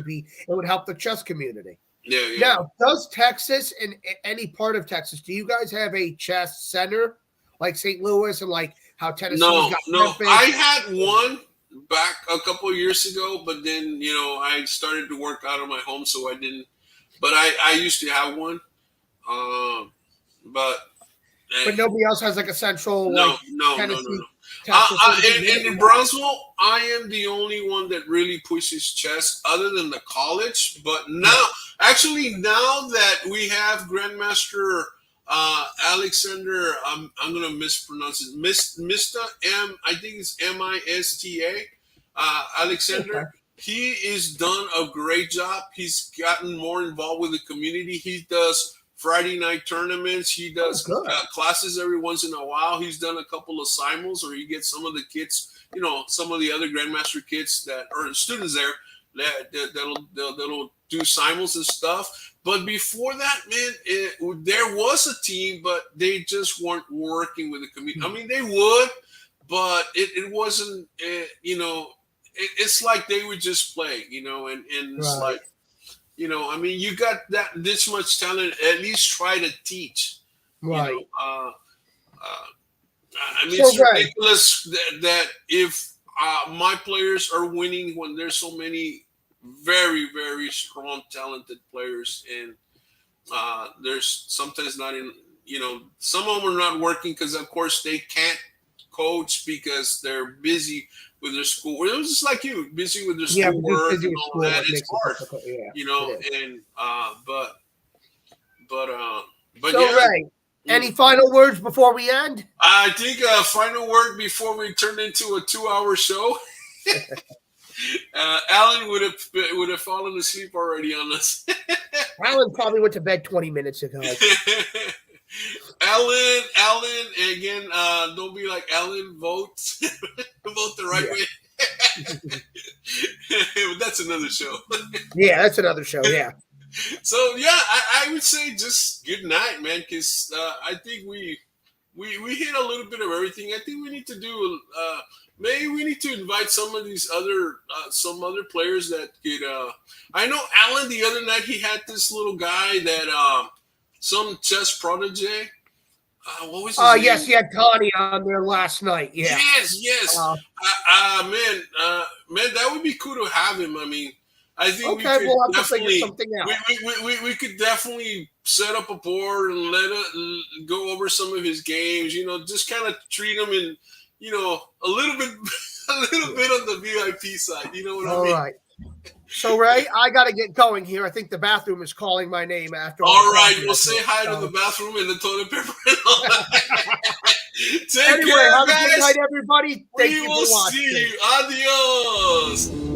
would help the chess community. Yeah. Now, does Texas and any part of Texas, do you guys have a chess center like St. Louis and like how Tennessee got Memphis? I had one back a couple of years ago, but then I started to work out of my home, so I didn't. But I used to have one, but nobody else has like a central. No. And in Brownsville, I am the only one that really pushes chess, other than the college. But now that we have Grandmaster Alexander, I'm gonna mispronounce it. Mista I think it's Mista. Alexander. Okay. He is done a great job. He's gotten more involved with the community. He does Friday night tournaments. He does classes every once in a while. He's done a couple of simuls, or he gets some of the kids, some of the other Grandmaster kids that are students there that'll do simuls and stuff. But before that, man, there was a team, but they just weren't working with the community. I mean, they would, but it wasn't, it's like they would just play, and it's like, I mean, you got this much talent, at least try to teach. Right. I mean, it's ridiculous that if my players are winning when there's so many very, very strong, talented players, and there's sometimes some of them are not working because, of course, they can't coach because they're busy with their school. It was just like you, busy with their schoolwork and all that. It's hard, and but so, yeah. Ray, any final words before we end? I think final word before we turn into a 2-hour show. Alan would have fallen asleep already on us. Alan probably went to bed 20 minutes ago. Alan, again, don't be like Alan. Vote the right way. But that's another show. Yeah, that's another show. Yeah. So yeah, I would say just good night, man, because I think we hit a little bit of everything. I think we need to do. Maybe we need to invite some of these some other players that could. I know Alan the other night he had this little guy that some chess prodigy. What was his name? Yes, he had Connie on there last night. Yeah. Yes. Man, that would be cool to have him. I mean, I think we'll have to figure something out. We could definitely set up a board and go over some of his games. Just kind of treat him in, a little bit on the VIP side. You know what I mean? All right. So, Ray, I got to get going here. I think the bathroom is calling my name after. All right, we'll say hi to the bathroom and the toilet paper. Take care, have guys. a good night, everybody. Thank you for watching. We will see you. Adios.